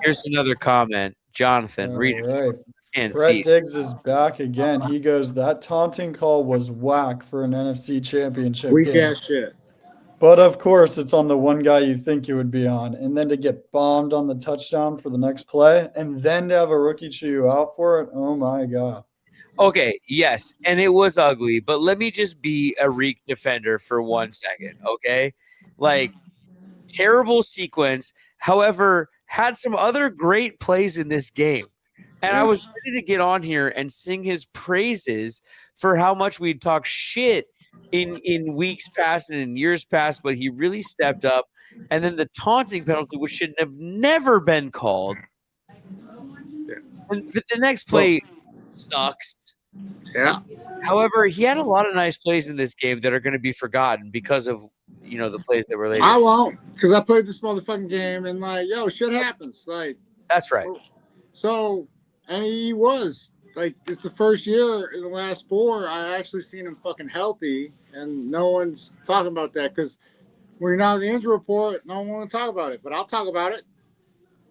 Here's another comment. Jonathan, read it. Right. And Brett Diggs is back again. He goes, that taunting call was whack for an NFC Championship Weak game. ass shit. But of course, it's on the one guy you think it would be on. And then to get bombed on the touchdown for the next play, and then to have a rookie chew you out for it, oh my God. Okay, yes, and it was ugly, but let me just be a Reek defender for 1 second, okay? Like, terrible sequence, however, had some other great plays in this game. And I was ready to get on here and sing his praises for how much we'd talk shit in weeks past and in years past, but he really stepped up. And then the taunting penalty, which should have never been called. And the next play sucks. Yeah. However, he had a lot of nice plays in this game that are going to be forgotten because of the plays that were later. I won't, because I played this motherfucking game and shit happens. That's right. So, and he was. It's the first year in the last 4 I actually seen him fucking healthy, and no one's talking about that because when you're not in the injury report, no one want to talk about it. But I'll talk about it.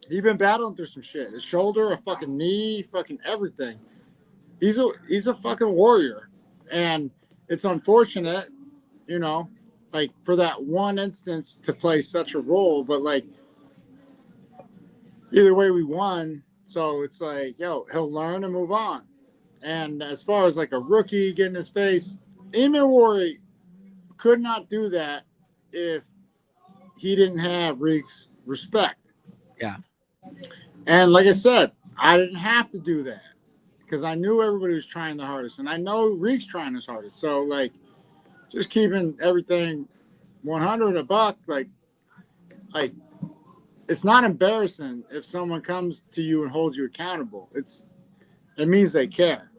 He's been battling through some shit. His shoulder, a fucking knee, fucking everything. He's a fucking warrior, and it's unfortunate, for that one instance to play such a role. But either way, we won. So it's he'll learn and move on. And as far as a rookie getting his face, Emil Worry could not do that if he didn't have Reek's respect. Yeah. And like I said, I didn't have to do that because I knew everybody was trying the hardest, and I know Reek's trying his hardest. So just keeping everything 100 a buck, it's not embarrassing if someone comes to you and holds you accountable. It means they care.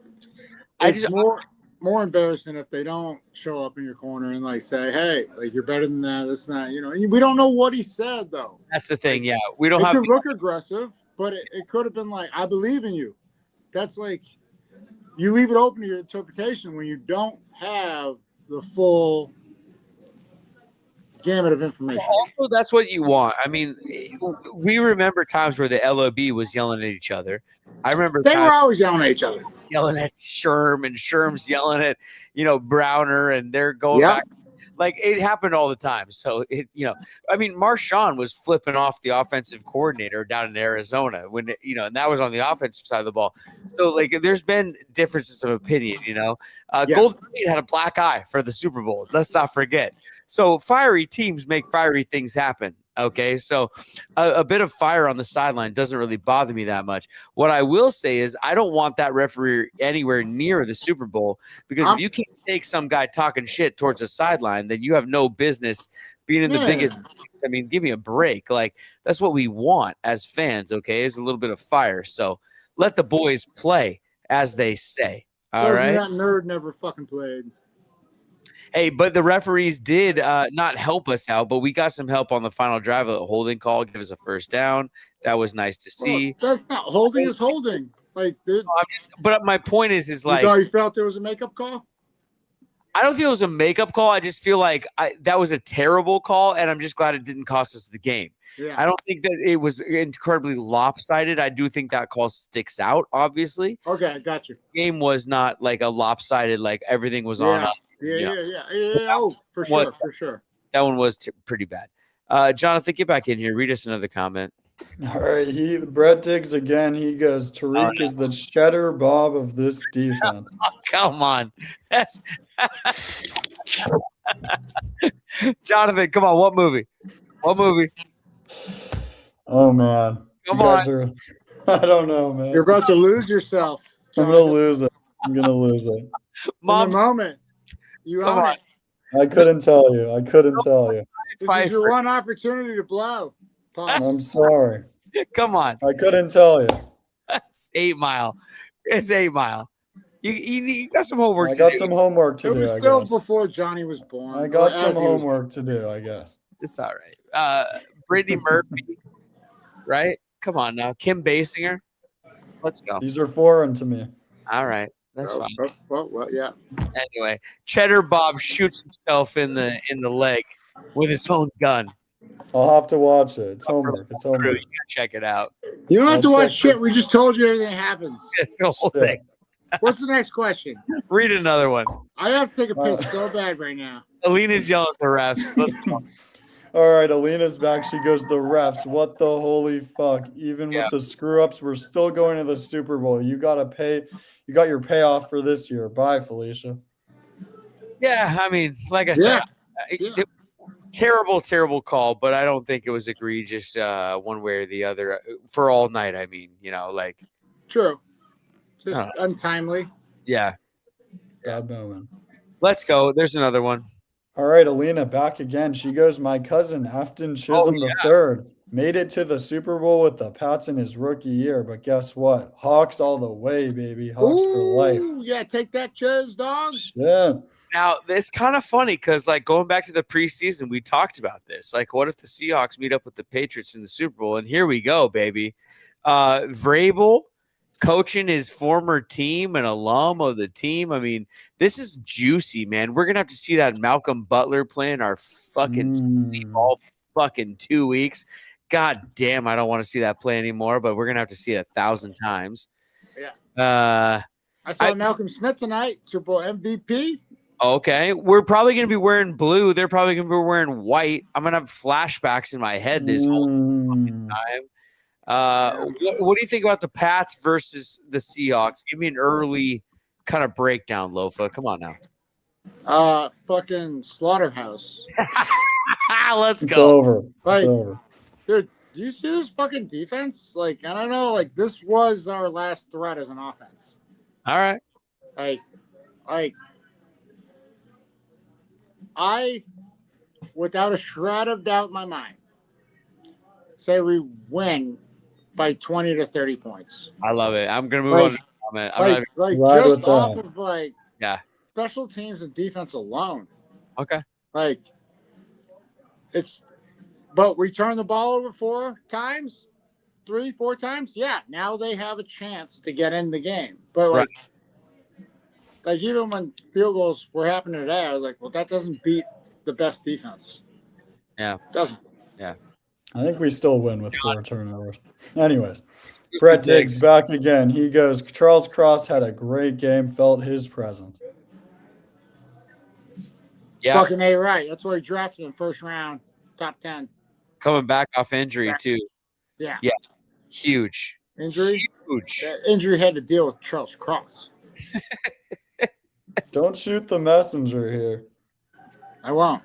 It's more embarrassing if they don't show up in your corner and say, hey, you're better than that. That's not, we don't know what he said though. That's the thing. Yeah. We don't it have could look aggressive, but it could have been I believe in you. That's you leave it open to your interpretation when you don't have the full gamut of information. Also, that's what you want. I mean, we remember times where the LOB was yelling at each other. I remember they were always yelling at each other, yelling at Sherm, and Sherm's yelling at Browner, and they're going back. Like it happened all the time. So I mean, Marshawn was flipping off the offensive coordinator down in Arizona when and that was on the offensive side of the ball. So like, there's been differences of opinion. Golden State had a black eye for the Super Bowl. Let's not forget. So fiery teams make fiery things happen. Okay, so a bit of fire on the sideline doesn't really bother me that much. What I will say is I don't want that referee anywhere near the Super Bowl, because if you can't take some guy talking shit towards the sideline, then you have no business being in the biggest. I mean, give me a break. Like, that's what we want as fans, okay, is a little bit of fire. So let the boys play, as they say. All right? That nerd never fucking played. Hey, but the referees did not help us out, but we got some help on the final drive of the holding call, give us a first down. That was nice to see. Well, that's not holding is holding. Like, but my point is like, you felt there was a makeup call? I don't feel it was a makeup call. I just feel like that was a terrible call, and I'm just glad it didn't cost us the game. Yeah. I don't think that it was incredibly lopsided. I do think that call sticks out, obviously. Okay, I got you. The game was not like a lopsided, like everything was on up. Yeah. Oh, for sure. That one was pretty bad. Jonathan, get back in here. Read us another comment. All right. Brett Diggs again. He goes, Tariq is the cheddar Bob of this defense. Oh, come on. That's Jonathan, come on. What movie? Oh, man. Come on. I don't know, man. You're about to lose yourself. I'm going to lose it. In the moment. You own it. I couldn't tell you. This is your one opportunity to blow. I'm sorry. Come on. I couldn't tell you. That's 8 Mile. It's 8 Mile. You got some homework to do. I got some homework to do, It was still before Johnny was born. I got some homework to do, I guess. It's all right. Brittany Murphy, right? Come on now. Kim Basinger. Let's go. These are foreign to me. All right. That's fine. Well, yeah. Anyway, Cheddar Bob shoots himself in the leg with his own gun. I'll have to watch it. It's homework. You gotta check it out. You don't have to watch shit. We just told you everything happens. It's the whole thing. What's the next question? Read another one. I have to take a piss so bad right now. Alina's yelling at the refs. Let's go. All right, Alina's back. She goes, the refs. What the holy fuck? Even with the screw ups, we're still going to the Super Bowl. You got to pay. You got your payoff for this year. Bye, Felicia. Yeah, I mean, like I said, terrible call, but I don't think it was egregious one way or the other for all night. I mean, like. True. Just untimely. Yeah. Bad moment. Let's go. There's another one. All right, Alina back again. She goes, my cousin Afton Chisholm III made it to the Super Bowl with the Pats in his rookie year, but guess what? Hawks all the way, baby. Hawks for life. Yeah, take that, Chiz, dog. Yeah. Now, it's kind of funny because, like, going back to the preseason, we talked about this. Like, what if the Seahawks meet up with the Patriots in the Super Bowl? And here we go, baby. Vrabel coaching his former team, an alum of the team. I mean, this is juicy, man. We're going to have to see that Malcolm Butler playing our fucking all fucking 2 weeks. God damn, I don't want to see that play anymore, but we're going to have to see it 1,000 times. Yeah. I saw Malcolm Smith tonight, Super Bowl MVP. Okay. We're probably going to be wearing blue. They're probably going to be wearing white. I'm going to have flashbacks in my head this whole fucking time. What do you think about the Pats versus the Seahawks? Give me an early kind of breakdown, Lofa. Come on now. Fucking slaughterhouse. Let's it's go. Over. Like, it's over. Dude, do you see this fucking defense? Like, I don't know. Like, this was our last threat as an offense. All right. Like, I, without a shred of doubt in my mind, say we win by 20 to 30 points. I love it. I'm going to move on to the comment. Just off of, special teams and defense alone. Okay. But we turn the ball over 4 times, 4 times. Yeah, now they have a chance to get in the game. But, like even when field goals were happening today, I was like, well, that doesn't beat the best defense. Yeah. It doesn't. Yeah. I think we still win with 4 turnovers. Anyways, Brett Diggs back again. He goes, Charles Cross had a great game, felt his presence. Yeah, Fucking A right. That's why he drafted him first round, top 10. coming back off injury too. Yeah. Yeah, huge. Injury. Huge. That injury had to deal with Charles Cross. Don't shoot the messenger here. I won't.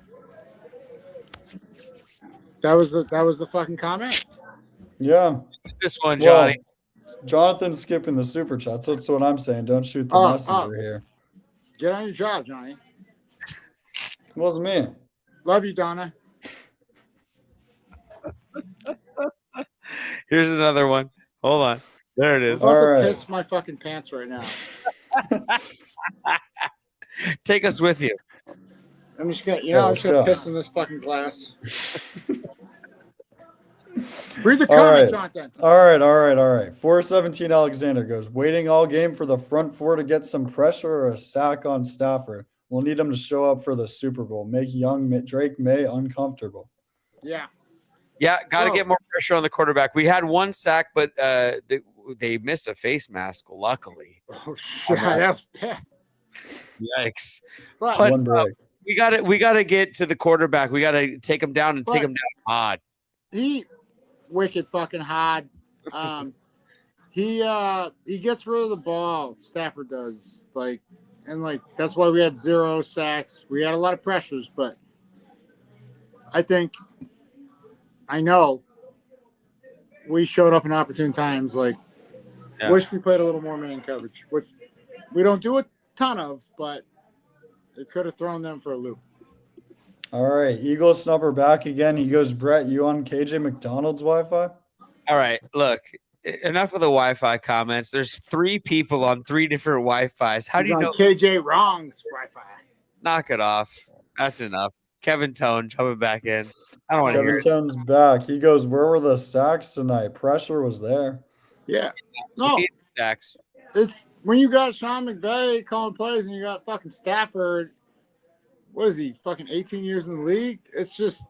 That was the fucking comment. Yeah. This one, Well, Johnny. Jonathan's skipping the super chats. That's what I'm saying. Don't shoot the messenger here. Get on your job, Johnny. It wasn't me. Love you, Donna. Here's another one. Hold on. There it is. I'm about to All right. piss my fucking pants right now. Take us with you. I'm just gonna, Yeah, I'm just let's gonna go. piss in this fucking glass. Read the All comment, right. Jonathan. All right. 417 Alexander goes, waiting all game for the front four to get some pressure or a sack on Stafford. We'll need him to show up for the Super Bowl. Make young Drake May uncomfortable. Yeah. Yeah, got to Oh. get more pressure on the quarterback. We had one sack, but they missed a face mask, luckily. Oh shit, that was bad. Yikes. But, But, One break. We got to get to the quarterback. We got to take him down and take him down hard. he wicked fucking hard. He gets rid of the ball. Stafford does, that's why we had 0 sacks. We had a lot of pressures, but I know we showed up in opportune times. Wish we played a little more man coverage, which we don't do a ton of, but it could have thrown them for a loop. All right. Eagle snubber back again. He goes, Brett, you on KJ McDonald's Wi-Fi? All right, look, enough of the Wi-Fi comments. There's 3 people on 3 different Wi-Fis. How do you know? KJ Wrong's Wi-Fi? Knock it off. That's enough. Kevin Tone jumping back in. I don't want to hear Kevin it. Tone's back. He goes, where were the sacks tonight? Pressure was there. Yeah. We No, need sacks. it's when you got Sean McVay calling plays and you got fucking Stafford. What is he? Fucking 18 years in the league? It's just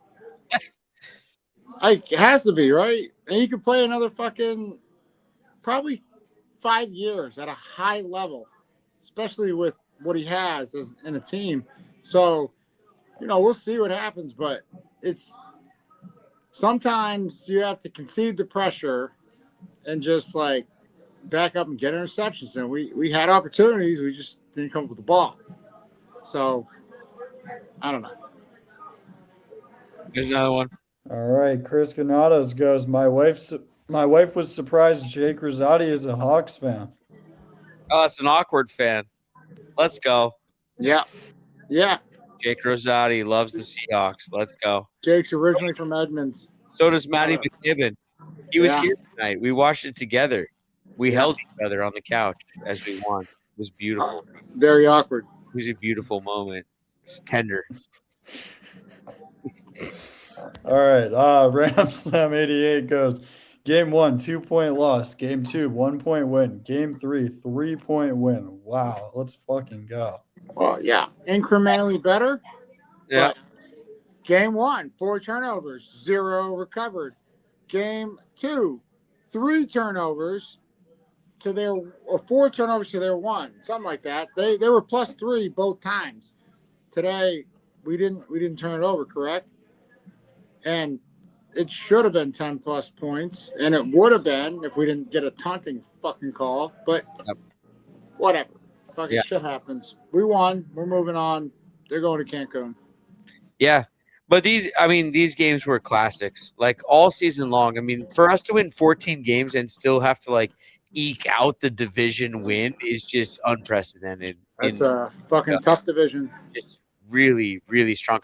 it has to be, right? And he could play another fucking probably 5 years at a high level, especially with what he has in a team. So, we'll see what happens, but it's sometimes you have to concede the pressure and just back up and get interceptions. And we had opportunities, we just didn't come up with the ball. So I don't know. There's another one. All right. Chris Ganados goes, my wife was surprised Jake Rosati is a Hawks fan. Oh, it's an awkward fan. Let's go. Yeah. Jake Rosati loves the Seahawks. Let's go. Jake's originally from Edmonds. So does Matty McKibben. He was Yeah. here tonight. We watched it together. We held each other on the couch as we won. It was beautiful. Very awkward. It was a beautiful moment. It was tender. All right. Ram Slam 88 goes, game 1, 2-point loss. Game 2, 1-point win. Game 3, 3-point win. Wow. Let's fucking go. Well, yeah, incrementally better. Yeah. But game 1, 4 turnovers, 0 recovered. Game 2, 3 turnovers to their 4 turnovers to their 1, something like that. They were +3 both times. Today we didn't turn it over, correct? And it should have been 10+ points, and it would have been if we didn't get a taunting fucking call. But whatever. Fucking shit happens. We won. We're moving on. They're going to Cancun. Yeah. But these games were classics. All season long. I mean, for us to win 14 games and still have to eke out the division win is just unprecedented. That's a fucking tough division. It's really, really strong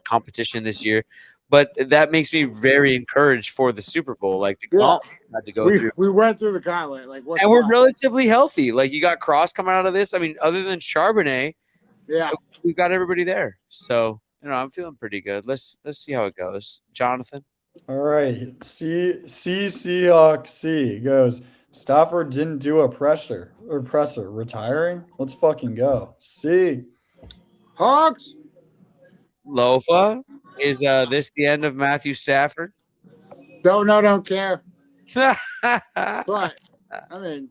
competition this year. But that makes me very encouraged for the Super Bowl. The gauntlet had to go through. We went through the gauntlet. And we're relatively healthy. You got Cross coming out of this. I mean, other than Charbonnet, we've got everybody there. So, I'm feeling pretty good. Let's see how it goes. Jonathan? All right. Seahawks C goes, Stafford didn't do a presser. Retiring? Let's fucking go. C. Hogs. Lofa? Is this the end of Matthew Stafford? Don't care. But I mean,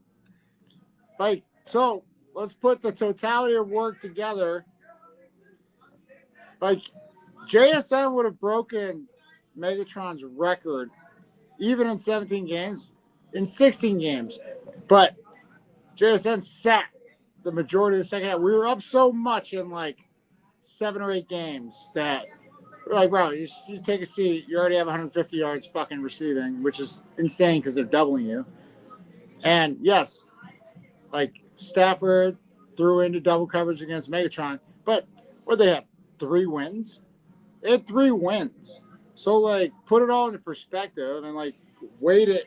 so let's put the totality of work together. like JSN would have broken Megatron's record even in 17 games, in 16 games. But JSN sat the majority of the second half. We were up so much in like 7 or 8 games that we're like, bro, you take a seat. You already have 150 yards fucking receiving, which is insane because they're doubling you. And yes, like Stafford threw into double coverage against Megatron, but what they have 3 wins. They had 3 wins. So like, put it all into perspective and like weight it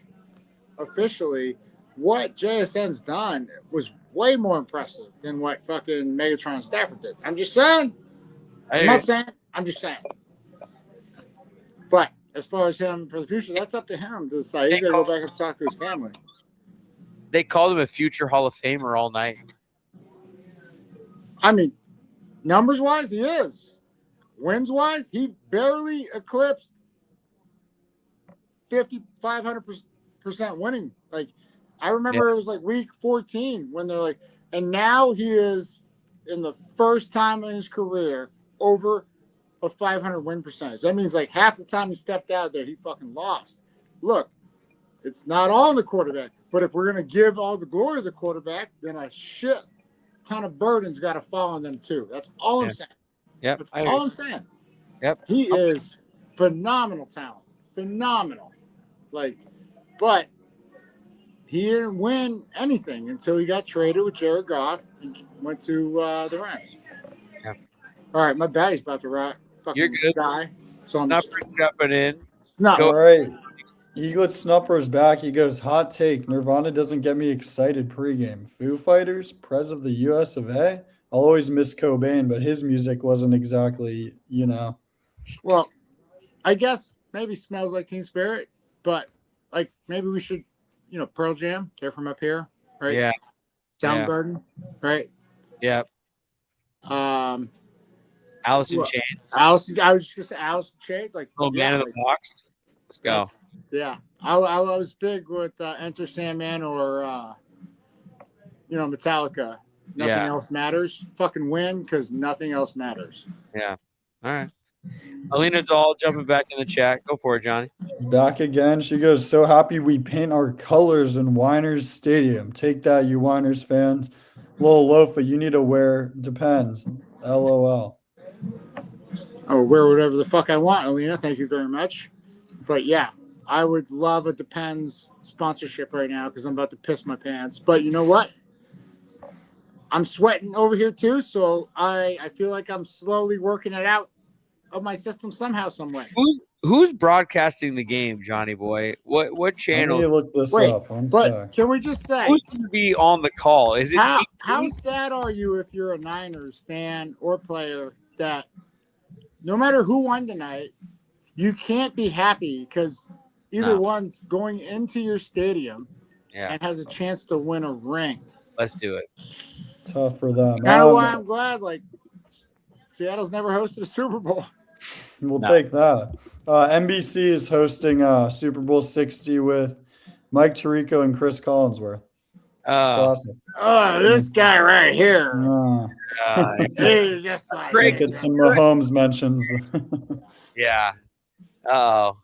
officially. What JSN's done was way more impressive than what fucking Megatron and Stafford did. I'm just saying. I'm not saying. I'm just saying. But as far as him for the future, that's up to him to decide. He's got to go back and talk to his family. They called him a future Hall of Famer all night. I mean, numbers-wise, he is. Wins-wise, he barely eclipsed 500% winning. Like, I remember it was like week 14 when they're like, and now he is in the first time in his career over a 500 win percentage. That means like half the time he stepped out there, he fucking lost. Look, it's not all in the quarterback, but if we're going to give all the glory to the quarterback, then a shit ton of burden's got to fall on them too. That's all I'm saying. Yep. That's all I'm saying. Yep. He is phenomenal talent. Phenomenal. Like, but he didn't win anything until he got traded with Jared Goff and went to the Rams. Yeah. All right, my battery's about to rot. You're good. Die. So I'm Snupper jumping in. Snupper. All right. Eaglet Snupper's back. He goes, hot take. Nirvana doesn't get me excited pregame. Foo Fighters, Prez of the US of A. I'll always miss Cobain, but his music wasn't exactly, you know. Well, I guess maybe Smells Like Teen Spirit, but like maybe we should, you know, Pearl Jam, Care From Up Here, right? Yeah. Soundgarden, right? Yep. Alice in Chains. Alice, I was just gonna say Alice in Chains, like Man in the Box. Let's go. Yeah, I was big with Enter Sandman or you know, Metallica. Nothing else matters. Fucking win because nothing else matters. Yeah. All right. Alina Dahl jumping back in the chat. Go for it, Johnny. Back again. She goes, so happy we paint our colors in Winers Stadium. Take that, you Winers fans. Lil Lofa, you need to wear Depends. LOL. I'll wear whatever the fuck I want, Alina. Thank you very much. But yeah, I would love a Depends sponsorship right now because I'm about to piss my pants. But you know what? I'm sweating over here too, so I feel like I'm slowly working it out of my system somehow, some way. Who's broadcasting the game, Johnny boy? What channel? Let me look this up. But can we just say who's going to be on the call? Is it how sad are you if you're a Niners fan or player that no matter who won tonight, you can't be happy because either one's going into your stadium and has a chance to win a ring. Let's do it. Tough for them. Kind of why I'm glad, like, Seattle's never hosted a Super Bowl. We'll take that. NBC is hosting Super Bowl 60 with Mike Tirico and Chris Collinsworth. Classic. Oh, this guy right here. He's just like get some Mahomes mentions. Yeah. Oh,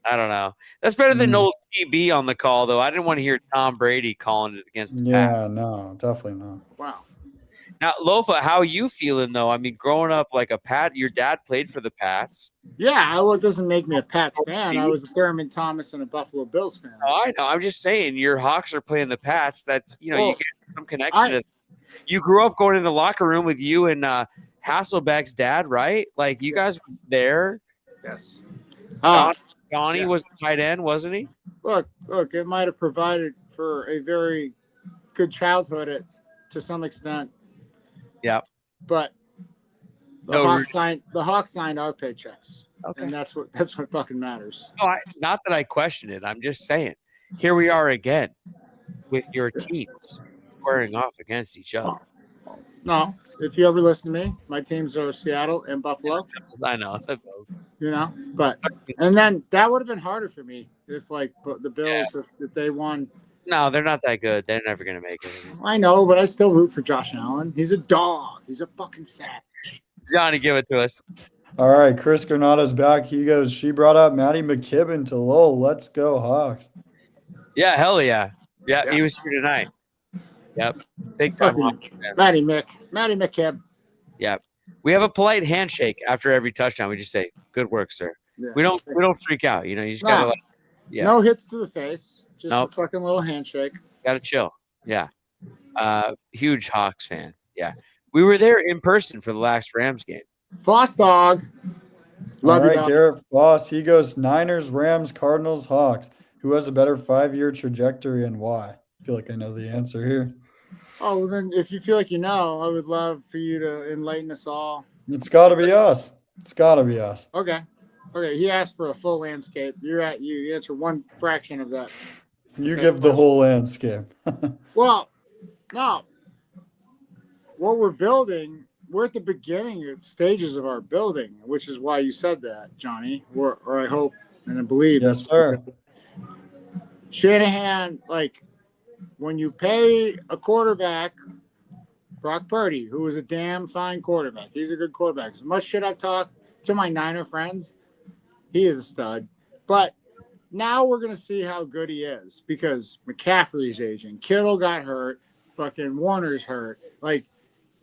I don't know. That's better than old TB on the call, though. I didn't want to hear Tom Brady calling it against the Pats. No, definitely not. Wow. Now, Lofa, how are you feeling, though? I mean, growing up like a Pat, your dad played for the Pats. Yeah, well, it doesn't make me a Pats fan. I was a Thurman Thomas and a Buffalo Bills fan. Oh, I know. I'm just saying, your Hawks are playing the Pats. That's, you know, you get some connection to. You grew up going in the locker room with you and Hasselbeck's dad, right? Like, you guys were there. Yes. Johnny was the tight end, wasn't he? Look, it might have provided for a very good childhood to some extent. Yeah. But the Hawks signed our paychecks. Okay. And that's what fucking matters. No, not that I question it. I'm just saying. Here we are again with your teams squaring off against each other. No, if you ever listen to me, my teams are Seattle and Buffalo. I know. You know, and then that would have been harder for me if, like, the Bills, if they won. No, they're not that good. They're never going to make it. I know, but I still root for Josh Allen. He's a dog. He's a fucking savage. Johnny, give it to us. All right, Chris Granato's back. He goes, she brought up Matty McKibben to Lowell. Let's go, Hawks. Yeah, hell yeah. Yeah, he was here tonight. Yep. Big time. Matty McKib. Yeah. We have a polite handshake after every touchdown. We just say, good work, sir. Yeah. We don't freak out. You know, you just gotta No hits to the face. Just Nope. a fucking little handshake. Gotta chill. Yeah. Huge Hawks fan. Yeah. We were there in person for the last Rams game. Foss dog. All Love you, right, dog. Garrett Foss. He goes Niners, Rams, Cardinals, Hawks. Who has a better 5-year trajectory and why? I feel like I know the answer here. Oh, well, then if you feel like you know, I would love for you to enlighten us all. It's got to be us. It's got to be us. Okay. He asked for a full landscape. You answer one fraction of that. You give the whole landscape. Well, no. What we're building, we're at the beginning stages of our building, which is why you said that, Johnny, or I hope and I believe. Yes, sir. Shanahan, like, when you pay a quarterback, Brock Purdy, who is a damn fine quarterback, he's a good quarterback. As much shit I've talked to my Niner friends, he is a stud. But now we're going to see how good he is because McCaffrey's aging. Kittle got hurt. Fucking Warner's hurt. Like,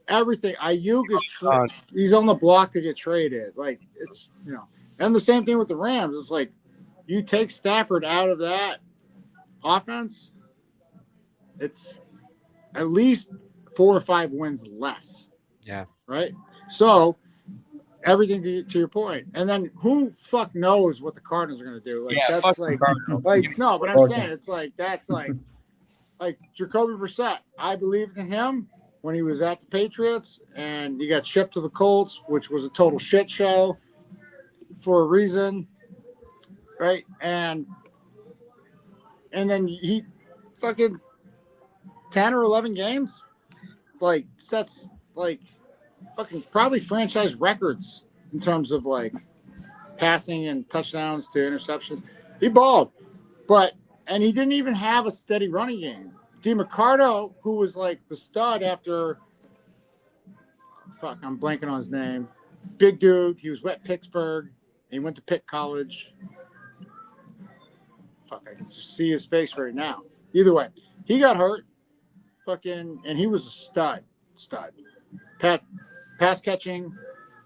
everything. Ayuk is he's on the block to get traded. Like, it's, you know. And the same thing with the Rams. It's like, you take Stafford out of that offense, it's at least 4 or 5 wins less. Yeah. Right? So, everything to your point. And then who fuck knows what the Cardinals are going to do? Like, Yeah, that's like no, but I'm saying it's like that's like Jacoby Brissett. I believed in him when he was at the Patriots, and he got shipped to the Colts, which was a total shit show for a reason, right? And then he fucking 10 or 11 games, like sets like fucking probably franchise records in terms of like passing and touchdowns to interceptions. He balled, and he didn't even have a steady running game. DeMarcado, who was like the stud after, I'm blanking on his name. Big dude. He was at Pittsburgh. He went to Pitt College. I can just see his face right now. Either way, he got hurt. And he was a stud. Pass catching,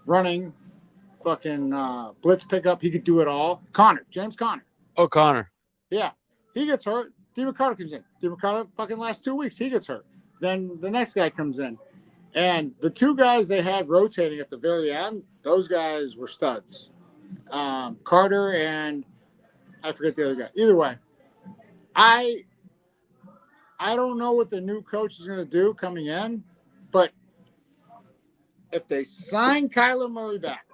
running, blitz pickup. He could do it all. James Conner. Oh, Connor. Yeah. He gets hurt. DeMarcado comes in. DeMarcado fucking last 2 weeks, he gets hurt. Then the next guy comes in. And the 2 guys they had rotating at the very end, those guys were studs. Carter and I forget the other guy. Either way, I don't know what the new coach is going to do coming in, but if they sign Kyler Murray back,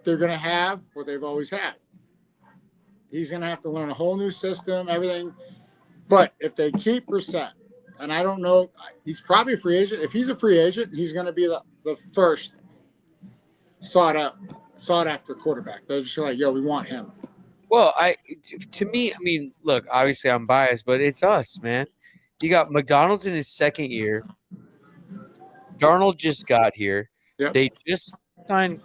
they're going to have what they've always had. He's going to have to learn a whole new system, everything. But if they keep Brissett, and I don't know, he's probably a free agent. If he's a free agent, he's going to be the first sought after quarterback. They're just like, yo, we want him. Well, to me, I mean, look, obviously I'm biased, but it's us, man. You got McDonald's in his second year. Darnold just got here. Yep. They just signed.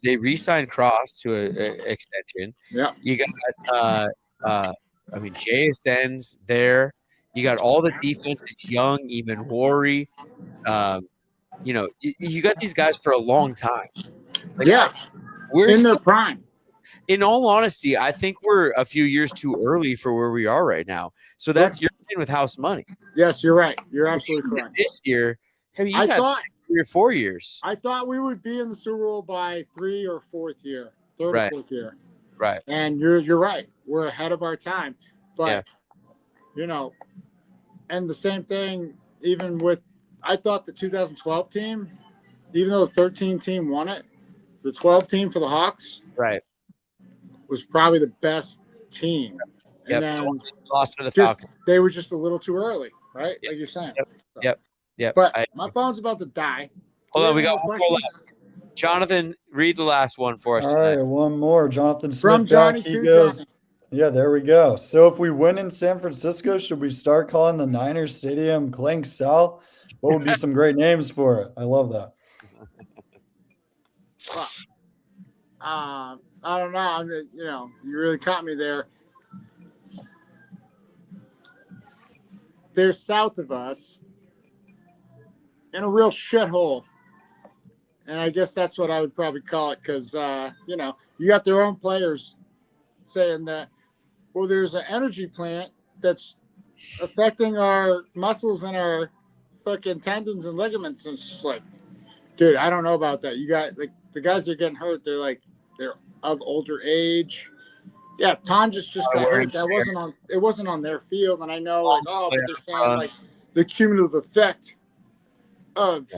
They re-signed Cross to an extension. Yeah. You got. JSN's there. You got all the defense. It's young, even Worry. You got these guys for a long time. Like, yeah. We're in their prime. In all honesty, I think we're a few years too early for where we are right now. So that's your thing with house money. Yes, you're right. You're absolutely correct. This year, you I got thought 3 or 4 years. I thought we would be in the Super Bowl by 3 or 4th year, third Right. or 4th year. Right. And you're right. We're ahead of our time. But and the same thing even with I thought the 2012 team, even though the 13 team won it, the 12 team for the Hawks was probably the best team. And then lost to the Falcons. They were just a little too early, right? Like you're saying. Yep. But my phone's about to die. Hold on, we got one more left. Jonathan, read the last one for us. All right, one more. Jonathan Smith From back. Johnny He to goes. Johnny. Yeah, there we go. So if we win in San Francisco, should we start calling the Niners Stadium Clink South? What would be some great names for it? I love that. Well, I don't know. You really caught me there. They're south of us in a real shithole. And I guess that's what I would probably call it because, you got their own players saying that, well, there's an energy plant that's affecting our muscles and our fucking tendons and ligaments. And it's just like, dude, I don't know about that. You got, like, the guys that are getting hurt, they're of older age. Yeah, Tonjes just got hurt. It wasn't on their field. And I know, but they're saying, like, the cumulative effect of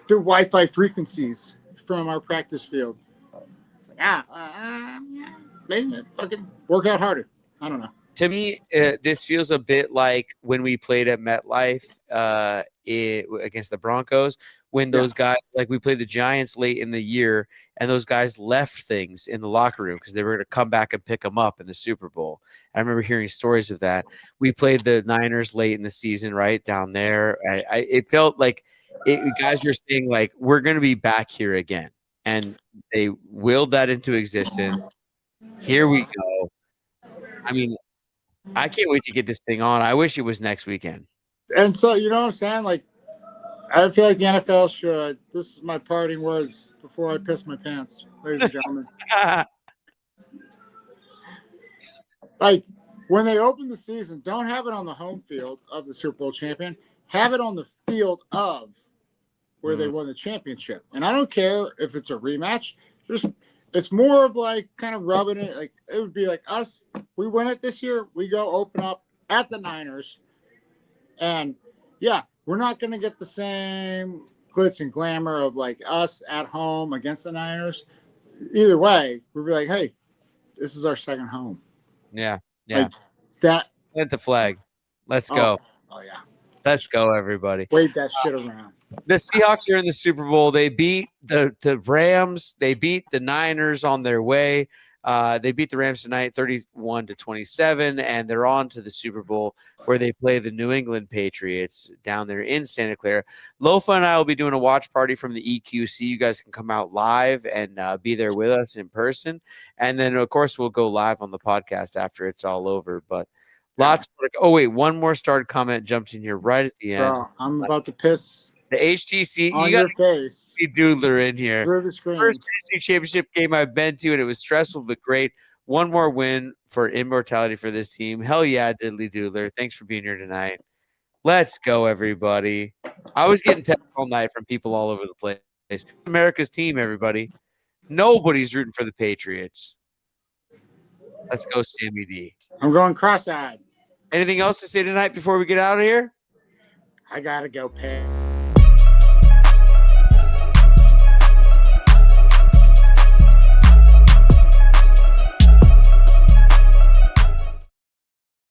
the Wi-Fi frequencies from our practice field. It's like, maybe fucking work out harder. I don't know. To me, this feels a bit like when we played at MetLife against the Broncos, when those guys, like we played the Giants late in the year, and those guys left things in the locker room because they were going to come back and pick them up in the Super Bowl. I remember hearing stories of that. We played the Niners late in the season, right down there. It felt like guys were saying, like, we're going to be back here again. And they willed that into existence. Here we go. I mean, I can't wait to get this thing on. I wish it was next weekend. And so, you know what I'm saying? Like, I feel like the NFL should. This is my parting words before I piss my pants, ladies and gentlemen. Like, when they open the season, don't have it on the home field of the Super Bowl champion. Have it on the field of where they won the championship. And I don't care if it's a rematch. It's more of like kind of rubbing it. Like, it would be like us. We win it this year. We go open up at the Niners. And, yeah, we're not going to get the same glitz and glamour of like us at home against the Niners. Either way, we'll be like, hey, this is our second home. Yeah. Like that. Plant the flag. Let's go. Oh, yeah. Let's go, everybody. Wave that shit around. The Seahawks are in the Super Bowl. They beat the Rams. They beat the Niners on their way. They beat the Rams tonight 31-27, and they're on to the Super Bowl where they play the New England Patriots down there in Santa Clara. Lofa and I will be doing a watch party from the EQC. You guys can come out live and be there with us in person. And then, of course, we'll go live on the podcast after it's all over. But lots of – oh, wait, one more starred comment jumped in here right at the end. Bro, I'm about to piss. The HTC, on you got your face. Doodler in here. Through the screen. First NFC Championship game I've been to, and it was stressful but great. One more win for immortality for this team. Hell yeah, Diddly Doodler. Thanks for being here tonight. Let's go, everybody. I was getting texts all night from people all over the place. America's team, everybody. Nobody's rooting for the Patriots. Let's go, Sammy D. I'm going cross-eyed. Anything else to say tonight before we get out of here? I gotta go pay.